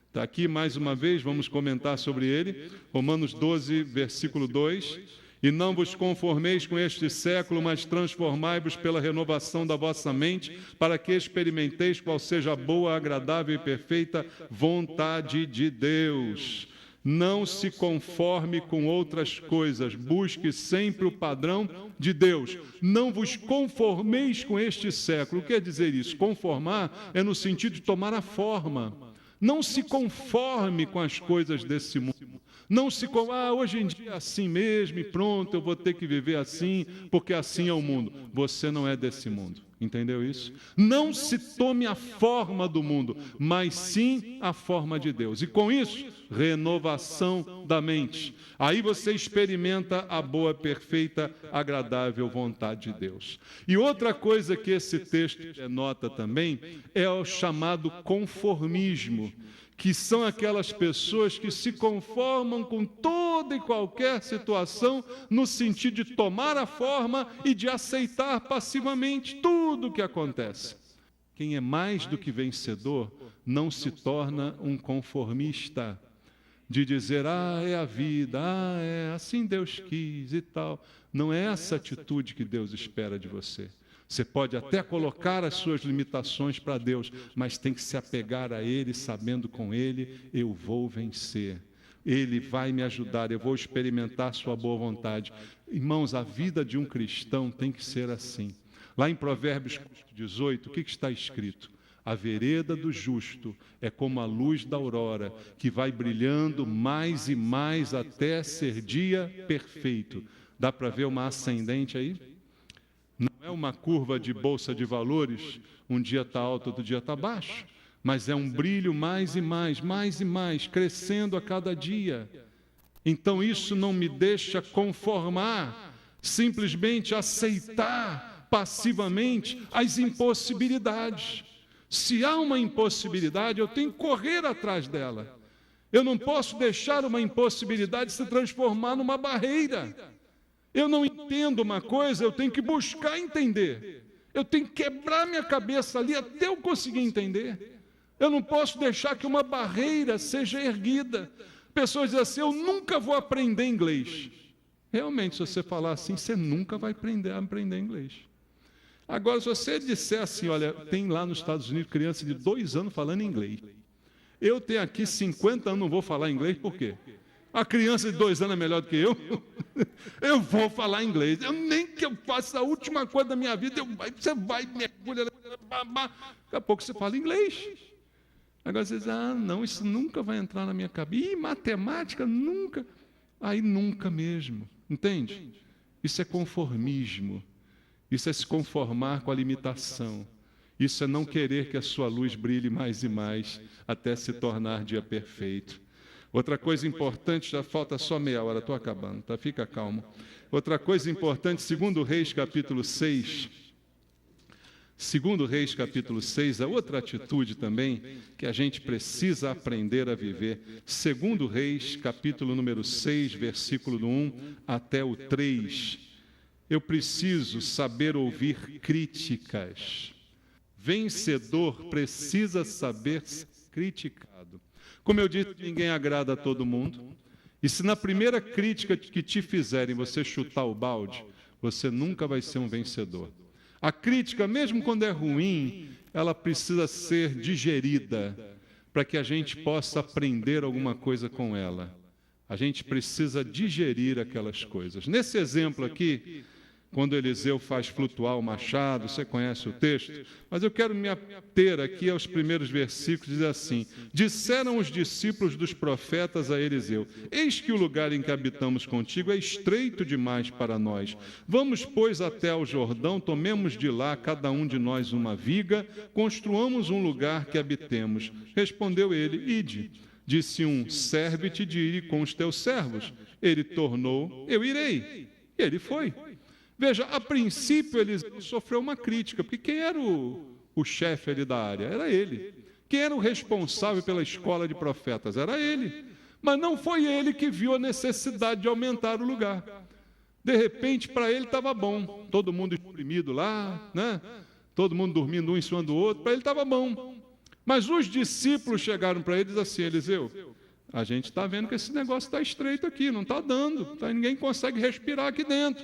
Está aqui mais uma vez, vamos comentar sobre ele. Romanos 12, versículo 2. E não vos conformeis com este século, mas transformai-vos pela renovação da vossa mente, para que experimenteis qual seja a boa, agradável e perfeita vontade de Deus. Não se conforme com outras coisas, busque sempre o padrão de Deus. Não vos conformeis com este século. O que quer dizer isso? Conformar é no sentido de tomar a forma. Não se conforme com as coisas desse mundo. Não se hoje em dia é assim mesmo e pronto, eu vou ter que viver assim, porque assim é o mundo. Você não é desse mundo, entendeu isso? Não se tome a forma do mundo, mas sim a forma de Deus. E com isso, renovação da mente. Aí você experimenta a boa, perfeita, agradável vontade de Deus. E outra coisa que esse texto denota também é o chamado conformismo, que são aquelas pessoas que se conformam com toda e qualquer situação no sentido de tomar a forma e de aceitar passivamente tudo o que acontece. Quem é mais do que vencedor não se torna um conformista, de dizer, é a vida, é assim Deus quis e tal. Não é essa atitude que Deus espera de você. Você pode até colocar as suas limitações para Deus, mas tem que se apegar a Ele, sabendo com Ele, eu vou vencer. Ele vai me ajudar, eu vou experimentar sua boa vontade. Irmãos, a vida de um cristão tem que ser assim. Lá em Provérbios 18, o que está escrito? A vereda do justo é como a luz da aurora, que vai brilhando mais e mais até ser dia perfeito. Dá para ver uma ascendente aí? Não é uma curva de bolsa de valores, um dia está alto, outro dia está baixo, mas é um brilho mais e mais, crescendo a cada dia. Então isso não me deixa conformar, simplesmente aceitar passivamente as impossibilidades. Se há uma impossibilidade, eu tenho que correr atrás dela. Eu não posso deixar uma impossibilidade se transformar numa barreira. Eu não entendo uma coisa, eu tenho que buscar entender. Eu tenho que quebrar minha cabeça ali até eu conseguir entender. Eu não posso deixar que uma barreira seja erguida. Pessoas dizem assim, eu nunca vou aprender inglês. Realmente, se você falar assim, você nunca vai aprender inglês. Agora, se você disser assim, olha, tem lá nos Estados Unidos criança de 2 anos falando inglês. Eu tenho aqui 50 anos, não vou falar inglês, por quê? A criança de 2 anos é melhor do que eu. Eu vou falar inglês. Eu nem que eu faça a última coisa da minha vida, você vai, mergulha, daqui a pouco você fala inglês. Agora você diz, não, isso nunca vai entrar na minha cabeça. E matemática, nunca. Aí nunca mesmo, entende? Isso é conformismo. Isso é se conformar com a limitação. Isso é não querer que a sua luz brilhe mais e mais, até se tornar dia perfeito. Outra coisa importante, já falta só meia hora, estou acabando, tá? Fica calmo. Outra coisa importante, 2 Reis, capítulo 6. 2 Reis, capítulo 6, a outra atitude também que a gente precisa aprender a viver. 2 Reis, capítulo número 6, versículo do 1 até o 3. Eu preciso saber ouvir críticas. Vencedor precisa saber ser criticado. Como eu disse, ninguém agrada a todo mundo. E se na primeira crítica que te fizerem você chutar o balde, você nunca vai ser um vencedor. A crítica, mesmo quando é ruim, ela precisa ser digerida para que a gente possa aprender alguma coisa com ela. A gente precisa digerir aquelas coisas. Nesse exemplo aqui, quando Eliseu faz flutuar o machado, você conhece o texto, mas eu quero me ater aqui aos primeiros versículos, diz assim, disseram os discípulos dos profetas a Eliseu, eis que o lugar em que habitamos contigo é estreito demais para nós. Vamos, pois, até ao Jordão, tomemos de lá cada um de nós uma viga, construamos um lugar que habitemos. Respondeu ele, ide. Disse um, serve-te de ir com os teus servos. Ele tornou, eu irei. E ele foi. Veja, a princípio ele sofreu uma crítica, porque quem era o chefe ali da área? Era ele. Quem era o responsável pela escola de profetas? Era ele. Mas não foi ele que viu a necessidade de aumentar o lugar. De repente, para ele estava bom. Todo mundo exprimido lá, né? Todo mundo dormindo um em cima do outro. Para ele estava bom. Mas os discípulos chegaram para ele e disseram assim: Eliseu, a gente está vendo que esse negócio está estreito aqui, não está dando. Ninguém consegue respirar aqui dentro.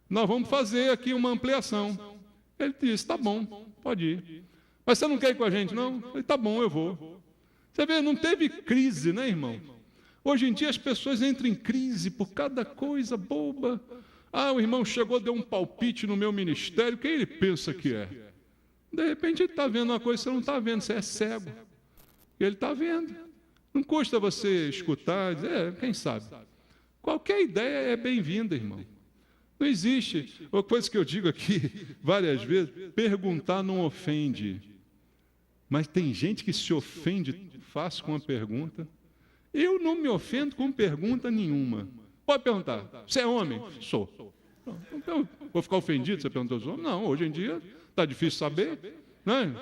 Nós vamos fazer aqui uma ampliação. Ele disse: está bom, pode ir. Mas você não quer ir com a gente, não? Ele: está bom, eu vou. Você vê, não teve crise, né, irmão? Hoje em dia as pessoas entram em crise por cada coisa boba. Ah, o irmão chegou, deu um palpite no meu ministério, quem ele pensa que é? De repente ele está vendo uma coisa que você não está vendo, você é cego. Ele está vendo. Não custa você escutar, dizer, quem sabe? Qualquer ideia é bem-vinda, irmão. Não existe, uma coisa que eu digo aqui várias vezes, perguntar não ofende. Mas tem gente que se ofende fácil com uma pergunta. Eu não me ofendo com pergunta nenhuma. Pode perguntar: você é homem? Sou. Então, vou ficar ofendido se você perguntar aos homens? Não, hoje em dia está difícil saber. Né?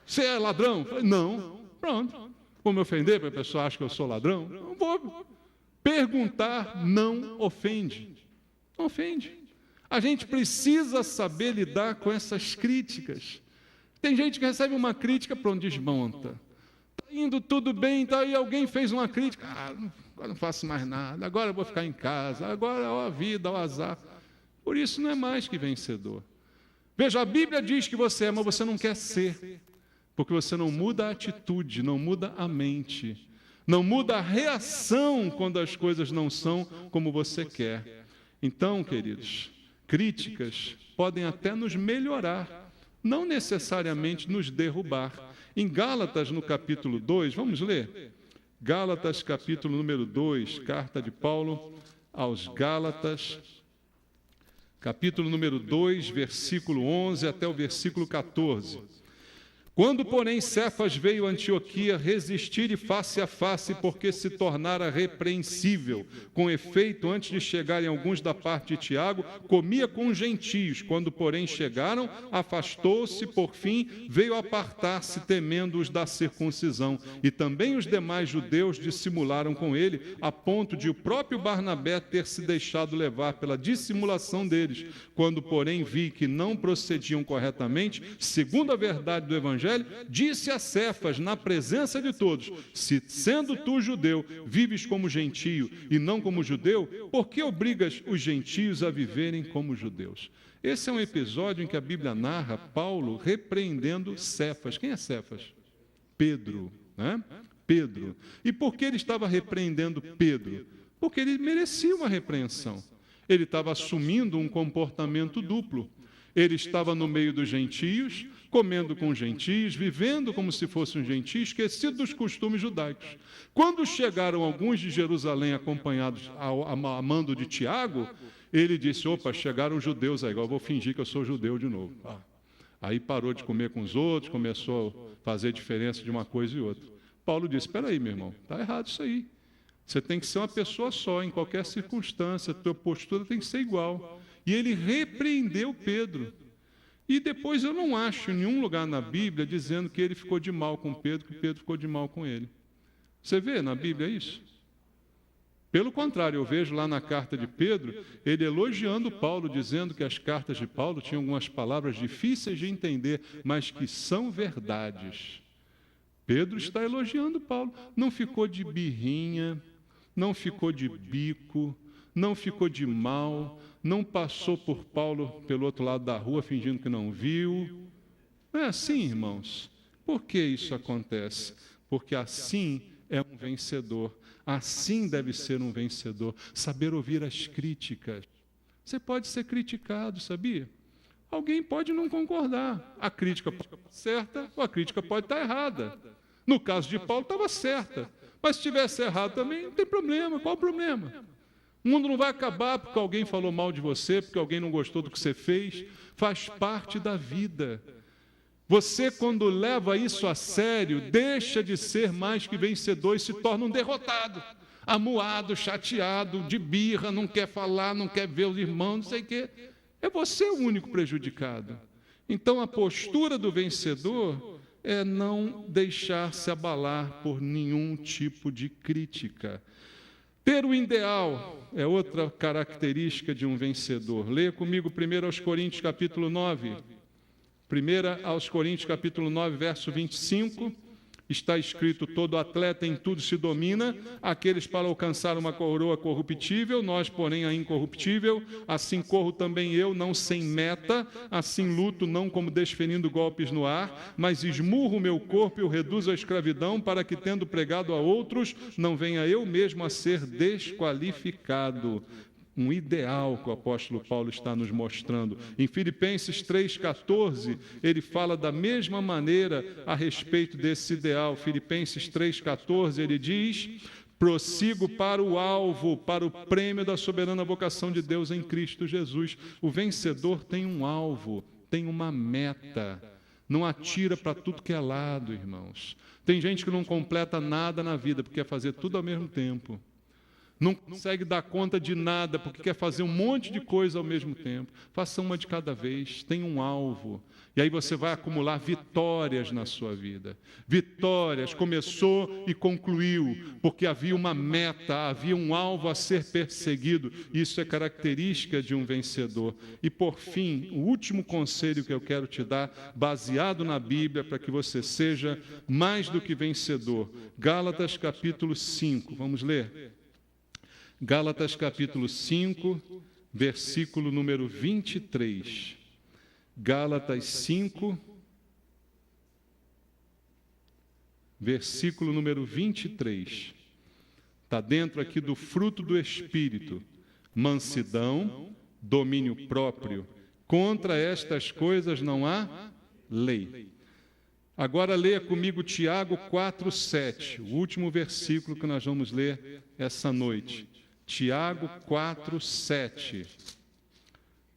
Você é ladrão? Não. Pronto. Vou me ofender porque a pessoa acha que eu sou ladrão? Não vou. Perguntar não ofende. Não ofende. A gente precisa saber lidar com essas críticas. Tem gente que recebe uma crítica, pronto, desmonta. Está indo tudo bem, tá, e alguém fez uma crítica. Agora não faço mais nada, agora eu vou ficar em casa, agora ó a vida, ó o azar. Por isso não é mais que vencedor. Veja, a Bíblia diz que você é, mas você não quer ser. Porque você não muda a atitude, não muda a mente. Não muda a reação quando as coisas não são como você quer. Então, queridos, críticas podem até nos melhorar, não necessariamente nos derrubar. Em Gálatas, no capítulo 2, vamos ler? Gálatas, capítulo número 2, carta de Paulo aos Gálatas, capítulo número 2, versículo 11 até o versículo 14. Quando, porém, Cefas veio a Antioquia, resistir face a face, porque se tornara repreensível. Com efeito, antes de chegarem alguns da parte de Tiago, comia com os gentios. Quando, porém, chegaram, afastou-se, por fim, veio apartar-se, temendo os da circuncisão. E também os demais judeus dissimularam com ele, a ponto de o próprio Barnabé ter se deixado levar pela dissimulação deles. Quando, porém, vi que não procediam corretamente, segundo a verdade do Evangelho, disse a Cefas, na presença de todos: se, sendo tu judeu, vives como gentio e não como judeu, por que obrigas os gentios a viverem como judeus? Esse é um episódio em que a Bíblia narra Paulo repreendendo Cefas. Quem é Cefas? Pedro, né? Pedro. E por que ele estava repreendendo Pedro? Porque ele merecia uma repreensão. Ele estava assumindo um comportamento duplo. Ele estava no meio dos gentios, comendo com os gentios, vivendo como se fosse um gentio, esquecido dos costumes judaicos. Quando chegaram alguns de Jerusalém, acompanhados a mando de Tiago, ele disse: opa, chegaram os judeus aí, agora eu vou fingir que eu sou judeu de novo. Aí parou de comer com os outros, começou a fazer diferença de uma coisa e outra. Paulo disse: espera aí, meu irmão, está errado isso aí. Você tem que ser uma pessoa só, em qualquer circunstância, a tua postura tem que ser igual. E ele repreendeu Pedro. E depois eu não acho em nenhum lugar na Bíblia dizendo que ele ficou de mal com Pedro, que Pedro ficou de mal com ele. Você vê na Bíblia isso? Pelo contrário, eu vejo lá na carta de Pedro, ele elogiando Paulo, dizendo que as cartas de Paulo tinham algumas palavras difíceis de entender, mas que são verdades. Pedro está elogiando Paulo. Não ficou de birrinha, não ficou de bico, não ficou de mal, não passou por Paulo pelo outro lado da rua fingindo que não viu. Não é assim, irmãos? Por que isso acontece? Porque assim é um vencedor. Assim deve ser um vencedor. Saber ouvir as críticas. Você pode ser criticado, sabia? Alguém pode não concordar. A crítica pode estar certa ou a crítica pode estar errada. No caso de Paulo, estava certa. Mas se tivesse errado também, não tem problema. Qual o problema? O mundo não vai acabar porque alguém falou mal de você, porque alguém não gostou do que você fez. Faz parte da vida. Você, quando leva isso a sério, deixa de ser mais que vencedor e se torna um derrotado. Amuado, chateado, de birra, não quer falar, não quer ver os irmãos, não sei o quê. É você o único prejudicado. Então, a postura do vencedor é não deixar-se abalar por nenhum tipo de crítica. Ter o ideal é outra característica de um vencedor. Leia comigo 1 aos Coríntios, capítulo 9. 1 aos Coríntios, capítulo 9, verso 25. Está escrito: todo atleta em tudo se domina, aqueles para alcançar uma coroa corruptível, nós, porém, a incorruptível. Assim corro também eu, não sem meta, assim luto, não como desferindo golpes no ar, mas esmurro o meu corpo e o reduzo à escravidão, para que, tendo pregado a outros, não venha eu mesmo a ser desqualificado. Um ideal que o apóstolo Paulo está nos mostrando. Em Filipenses 3,14, ele fala da mesma maneira a respeito desse ideal. Filipenses 3,14, ele diz: prossigo para o alvo, para o prêmio da soberana vocação de Deus em Cristo Jesus. O vencedor tem um alvo, tem uma meta. Não atira para tudo que é lado, irmãos. Tem gente que não completa nada na vida, porque quer fazer tudo ao mesmo tempo. Não consegue dar conta de nada, porque quer fazer um monte de coisa ao mesmo tempo. Faça uma de cada vez, tem um alvo. E aí você vai acumular vitórias na sua vida. Vitórias, começou e concluiu, porque havia uma meta, havia um alvo a ser perseguido. Isso é característica de um vencedor. E por fim, o último conselho que eu quero te dar, baseado na Bíblia, para que você seja mais do que vencedor. Gálatas capítulo 5, vamos ler? Gálatas capítulo 5, versículo número 23. Gálatas 5, versículo número 23. Está dentro aqui do fruto do Espírito: mansidão, domínio próprio. Contra estas coisas não há lei. Agora leia comigo Tiago 4:7, o último versículo que nós vamos ler essa noite. Tiago 4:7.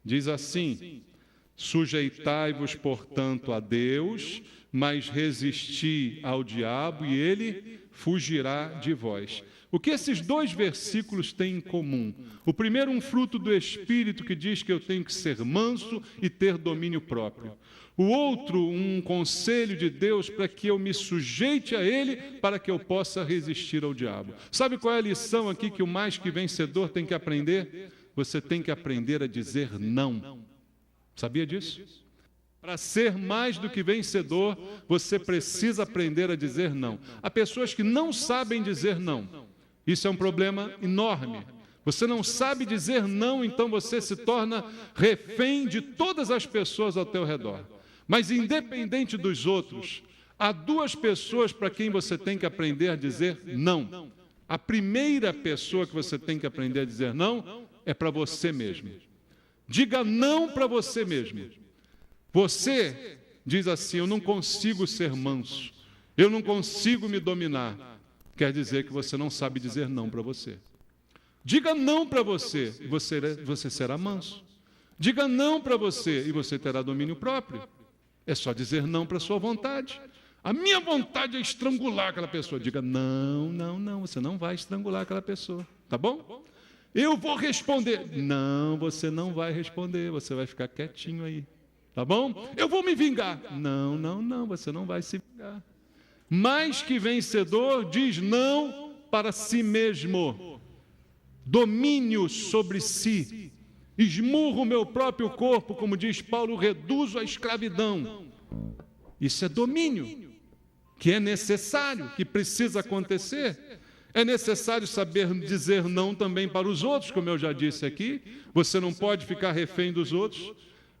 Diz assim: sujeitai-vos, portanto, a Deus, mas resisti ao diabo e ele fugirá de vós. O que esses dois versículos têm em comum? O primeiro, um fruto do Espírito que diz que eu tenho que ser manso e ter domínio próprio. O outro, um conselho de Deus para que eu me sujeite a Ele, para que eu possa resistir ao diabo. Sabe qual é a lição aqui que o mais que vencedor tem que aprender? Você tem que aprender a dizer não. Sabia disso? Para ser mais do que vencedor, você precisa aprender a dizer não. Há pessoas que não sabem dizer não. Isso é um problema enorme. Você não sabe dizer não, então você se torna refém de todas as pessoas ao teu redor. Mas independente dos outros, há duas pessoas para quem você tem que aprender a dizer não. A primeira pessoa que você tem que aprender a dizer não é para você mesmo. Diga não para você mesmo. Você diz assim: eu não consigo ser manso, eu não consigo me dominar. Quer dizer que você não sabe dizer não para você. Diga não para você e você será manso. Diga não para você e você terá domínio próprio. É só dizer não para a sua vontade. A minha vontade é estrangular aquela pessoa. Diga não, não, não, você não vai estrangular aquela pessoa. Tá bom? Eu vou responder. Não, você não vai responder, você vai ficar quietinho aí. Tá bom? Eu vou me vingar. Não, não, não, você não vai se vingar. Mais que vencedor diz não para si mesmo. Domínio sobre si. Esmurro o meu próprio corpo, como diz Paulo, reduzo a escravidão. Isso é domínio, que é necessário, que precisa acontecer. É necessário saber dizer não também para os outros, como eu já disse aqui. Você não pode ficar refém dos outros.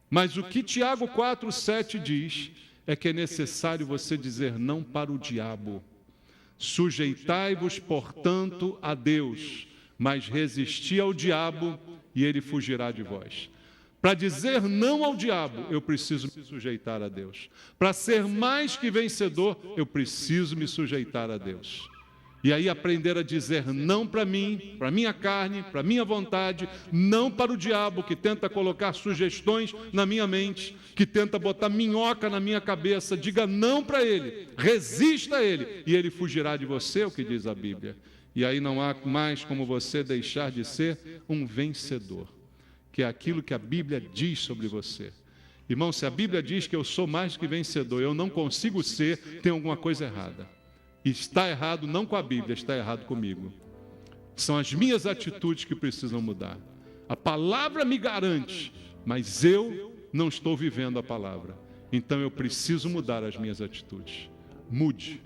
Mas o que Tiago 4:7 diz é que é necessário você dizer não para o diabo. Sujeitai-vos, portanto, a Deus, mas resisti ao diabo e ele fugirá de vós. Para dizer não ao diabo, eu preciso me sujeitar a Deus. Para ser mais que vencedor, eu preciso me sujeitar a Deus. E aí aprender a dizer não para mim, para minha carne, para minha vontade, não para o diabo que tenta colocar sugestões na minha mente, que tenta botar minhoca na minha cabeça. Diga não para ele, resista a ele e ele fugirá de você, é o que diz a Bíblia. E aí não há mais como você deixar de ser um vencedor, que é aquilo que a Bíblia diz sobre você. Irmão, se a Bíblia diz que eu sou mais que vencedor, eu não consigo ser, tem alguma coisa errada. E está errado não com a Bíblia, está errado comigo. São as minhas atitudes que precisam mudar. A palavra me garante, mas eu não estou vivendo a palavra. Então eu preciso mudar as minhas atitudes. Mude,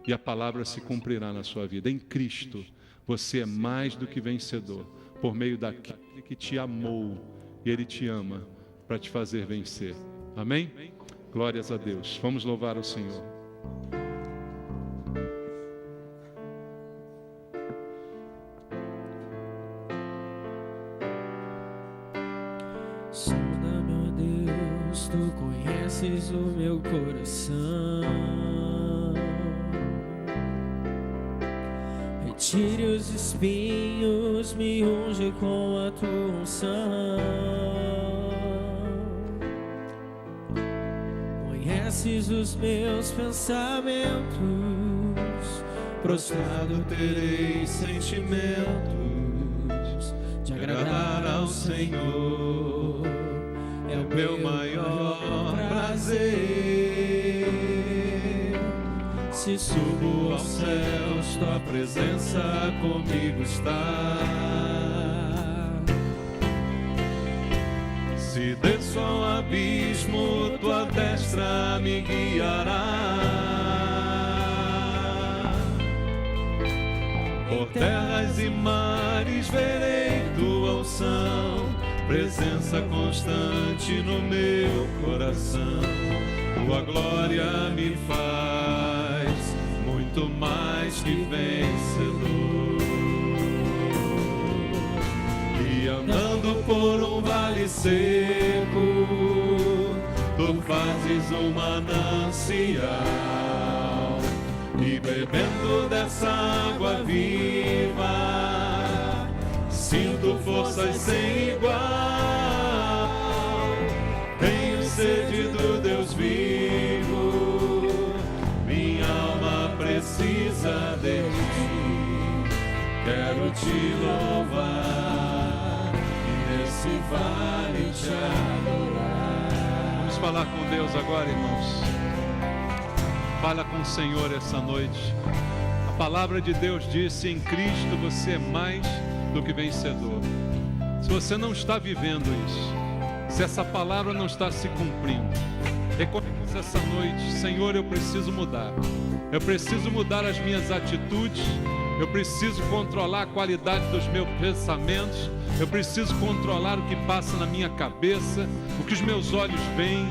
e a palavra se cumprirá na sua vida. Em Cristo, você é mais do que vencedor, por meio daquele que te amou, e Ele te ama para te fazer vencer. Amém? Glórias a Deus. Vamos louvar o Senhor. Sonda-me, ó Deus, tu conheces o meu coração. Retire os espinhos, me unge com a tua unção. Conheces os meus pensamentos, prostrado terei sentimentos de agradar ao Senhor, é o meu maior prazer. Se subo aos céus, tua presença comigo está. Se desço ao abismo, tua destra me guiará. Por terras e mares verei tua unção, presença constante no meu coração. Tua glória me faz muito mais que vencedor. E andando por um vale seco, tu fazes um manancial, e bebendo dessa água viva, sinto forças sem igual. Tenho sede do Deus vivo, minha alma precisa de ti. Quero te louvar e nesse vale te adorar. Vamos falar com Deus agora, irmãos. Fala com o Senhor essa noite. A palavra de Deus diz: em Cristo você é mais do que vencedor. Se você não está vivendo isso, se essa palavra não está se cumprindo, reconheça essa noite: Senhor, eu preciso mudar. Eu preciso mudar as minhas atitudes. Eu preciso controlar a qualidade dos meus pensamentos. Eu preciso controlar o que passa na minha cabeça, o que os meus olhos veem.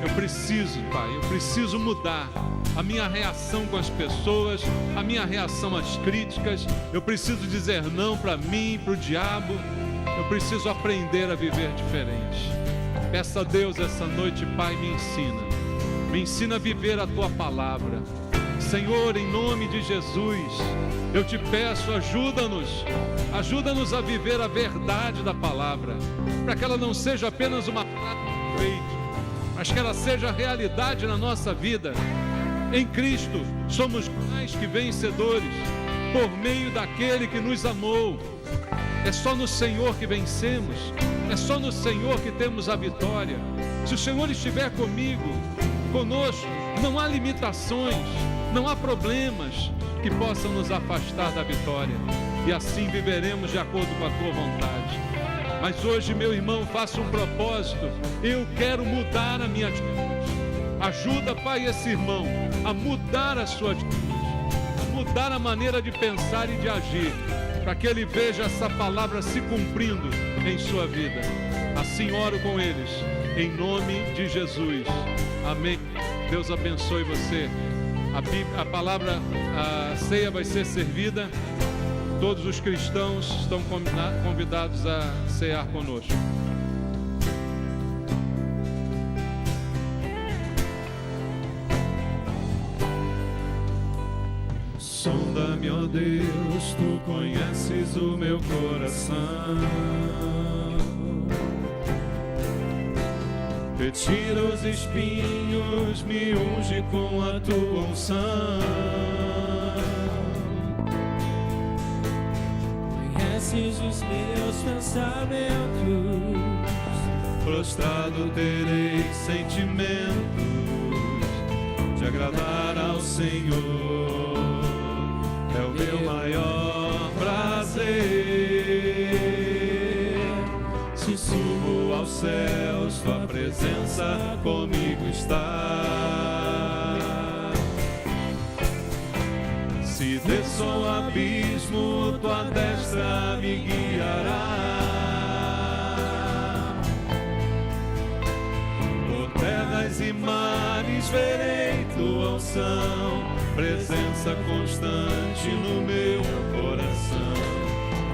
Eu preciso, Pai, eu preciso mudar a minha reação com as pessoas, a minha reação às críticas. Eu preciso dizer não para mim, para o diabo. Eu preciso aprender a viver diferente. Peça a Deus essa noite: Pai, me ensina a viver a Tua palavra. Senhor, em nome de Jesus, eu te peço, ajuda-nos a viver a verdade da palavra, para que ela não seja apenas uma frase feita, mas que ela seja realidade na nossa vida. Em Cristo somos mais que vencedores, por meio daquele que nos amou. É só no Senhor que vencemos, é só no Senhor que temos a vitória. Se o Senhor estiver conosco, não há limitações, não há problemas que possam nos afastar da vitória, e assim viveremos de acordo com a Tua vontade. Mas hoje, meu irmão, faça um propósito: eu quero mudar a minha atitude. Ajuda, Pai, esse irmão a mudar a sua atitude, a mudar a maneira de pensar e de agir, para que ele veja essa palavra se cumprindo em sua vida. Assim oro com eles, em nome de Jesus. Amém. Deus abençoe você. A palavra, a ceia vai ser servida. Todos os cristãos estão convidados a cear conosco. Sonda-me, ó Deus, tu conheces o meu coração. Retira os espinhos, me unge com a tua unção. Conheces os meus pensamentos, prostrado terei sentimentos de agradar ao Senhor. É o meu maior prazer. Se subo aos céus, tua presença comigo está. Se desço ao abismo, tua destra me guiará. Por terras e mares verei tua unção, presença constante no meu coração.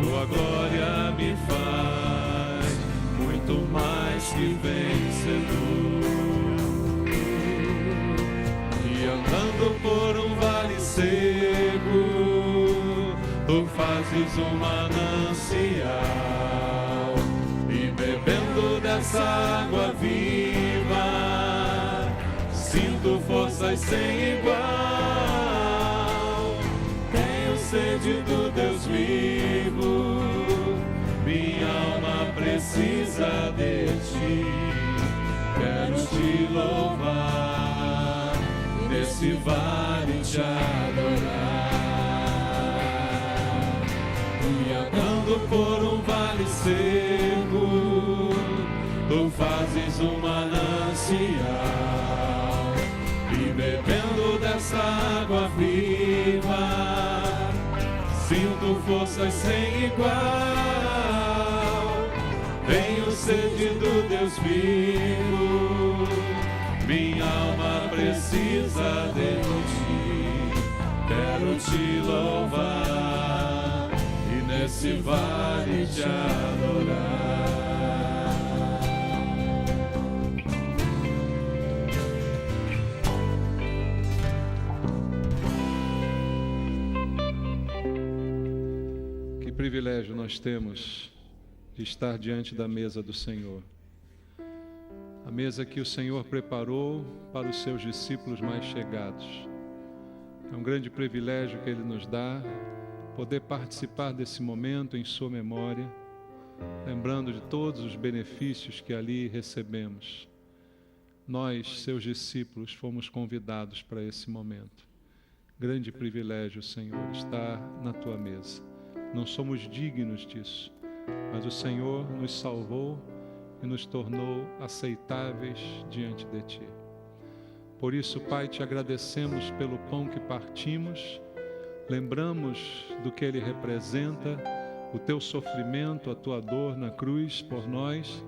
Tua glória me faz muito mais que vencedor. E andando por um vale seco, tu fazes um manancial, e bebendo dessa água viva, sinto forças sem igual. Tenho sede do Deus vivo, minha alma precisa de ti. Quero te louvar, nesse vale te adorar. E andando por um vale seco, tu fazes um manancial, e bebendo dessa água viva, sinto forças sem igual. Tenho sede do Deus vivo, minha alma precisa de ti. Quero te louvar e nesse vale te adorar. Que privilégio nós temos de estar diante da mesa do Senhor. A mesa que o Senhor preparou para os seus discípulos mais chegados. É um grande privilégio que Ele nos dá, poder participar desse momento em sua memória, lembrando de todos os benefícios que ali recebemos. Nós, seus discípulos, fomos convidados para esse momento. Grande privilégio, Senhor, estar na tua mesa. Não somos dignos disso, mas o Senhor nos salvou e nos tornou aceitáveis diante de ti. Por isso, Pai, te agradecemos pelo pão que partimos, lembramos do que ele representa, o teu sofrimento, a tua dor na cruz por nós,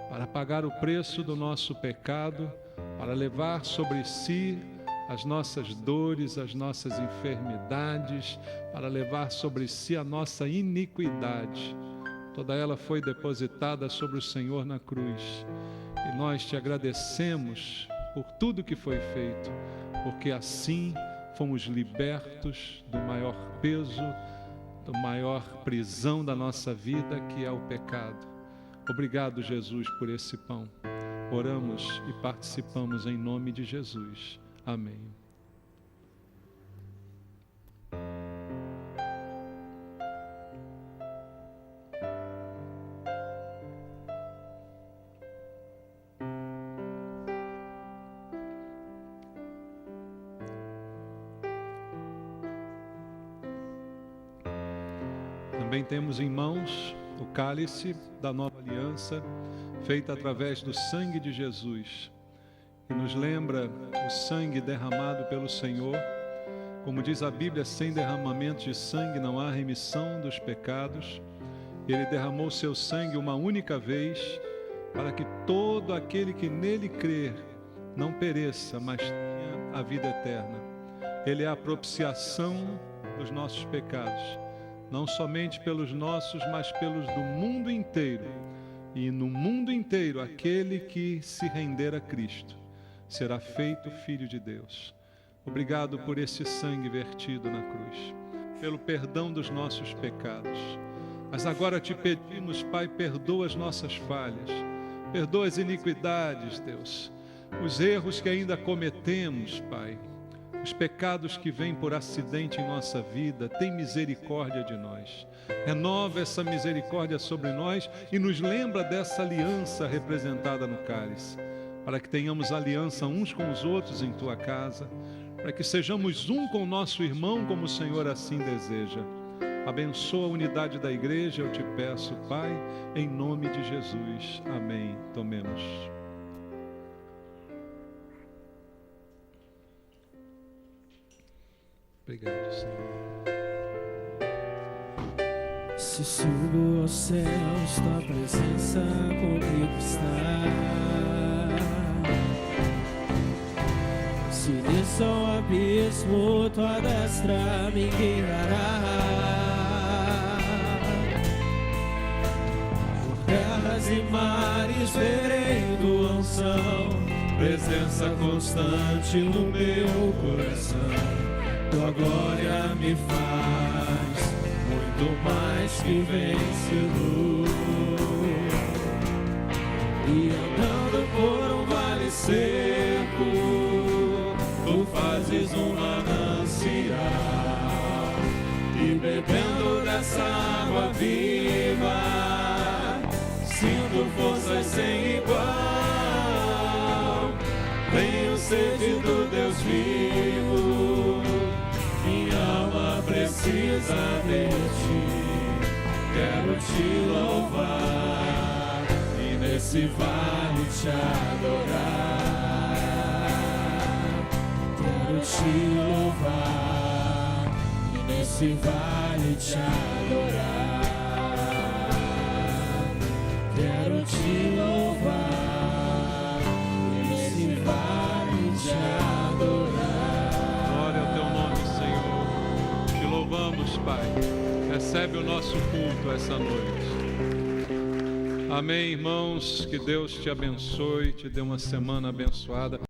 para pagar o preço do nosso pecado, para levar sobre si as nossas dores, as nossas enfermidades, para levar sobre si a nossa iniquidade. Toda ela foi depositada sobre o Senhor na cruz. E nós te agradecemos por tudo que foi feito, porque assim fomos libertos do maior peso, da maior prisão da nossa vida, que é o pecado. Obrigado, Jesus, por esse pão. Oramos e participamos em nome de Jesus. Amém. Também temos em mãos o cálice da nova aliança, feita através do sangue de Jesus, que nos lembra o sangue derramado pelo Senhor. Como diz a Bíblia, sem derramamento de sangue não há remissão dos pecados. Ele derramou seu sangue uma única vez, para que todo aquele que nele crer não pereça, mas tenha a vida eterna. Ele é a propiciação dos nossos pecados, não somente pelos nossos, mas pelos do mundo inteiro. E no mundo inteiro, aquele que se render a Cristo será feito filho de Deus. Obrigado por esse sangue vertido na cruz, pelo perdão dos nossos pecados. Mas agora te pedimos, Pai, perdoa as nossas falhas, perdoa as iniquidades, Deus, os erros que ainda cometemos, Pai. os pecados que vêm por acidente em nossa vida, tem misericórdia de nós. Renova essa misericórdia sobre nós e nos lembra dessa aliança representada no cálice, para que tenhamos aliança uns com os outros em tua casa, para que sejamos um com o nosso irmão, como o Senhor assim deseja. Abençoa a unidade da igreja, eu te peço, Pai, em nome de Jesus. Amém. Tomemos. Obrigado, Senhor. Se subo aos céus, tua presença comigo está. Se desço ao abismo, tua destra me guiará. Por terras e mares verei tua unção, presença constante no meu coração. Tua glória me faz muito mais que vencedor. E andando por um vale seco, tu fazes um manancial. E bebendo dessa água viva, sinto forças sem igual. Tenho sede do Deus vivo, minha alma precisa de ti. Quero te louvar e nesse vale te adorar. Quero te louvar e nesse vale te adorar. Quero te louvar e nesse vale te adorar. Glória ao teu nome, Senhor. Te louvamos, Pai. Recebe o nosso culto essa noite. Amém, irmãos. Que Deus te abençoe, te dê uma semana abençoada.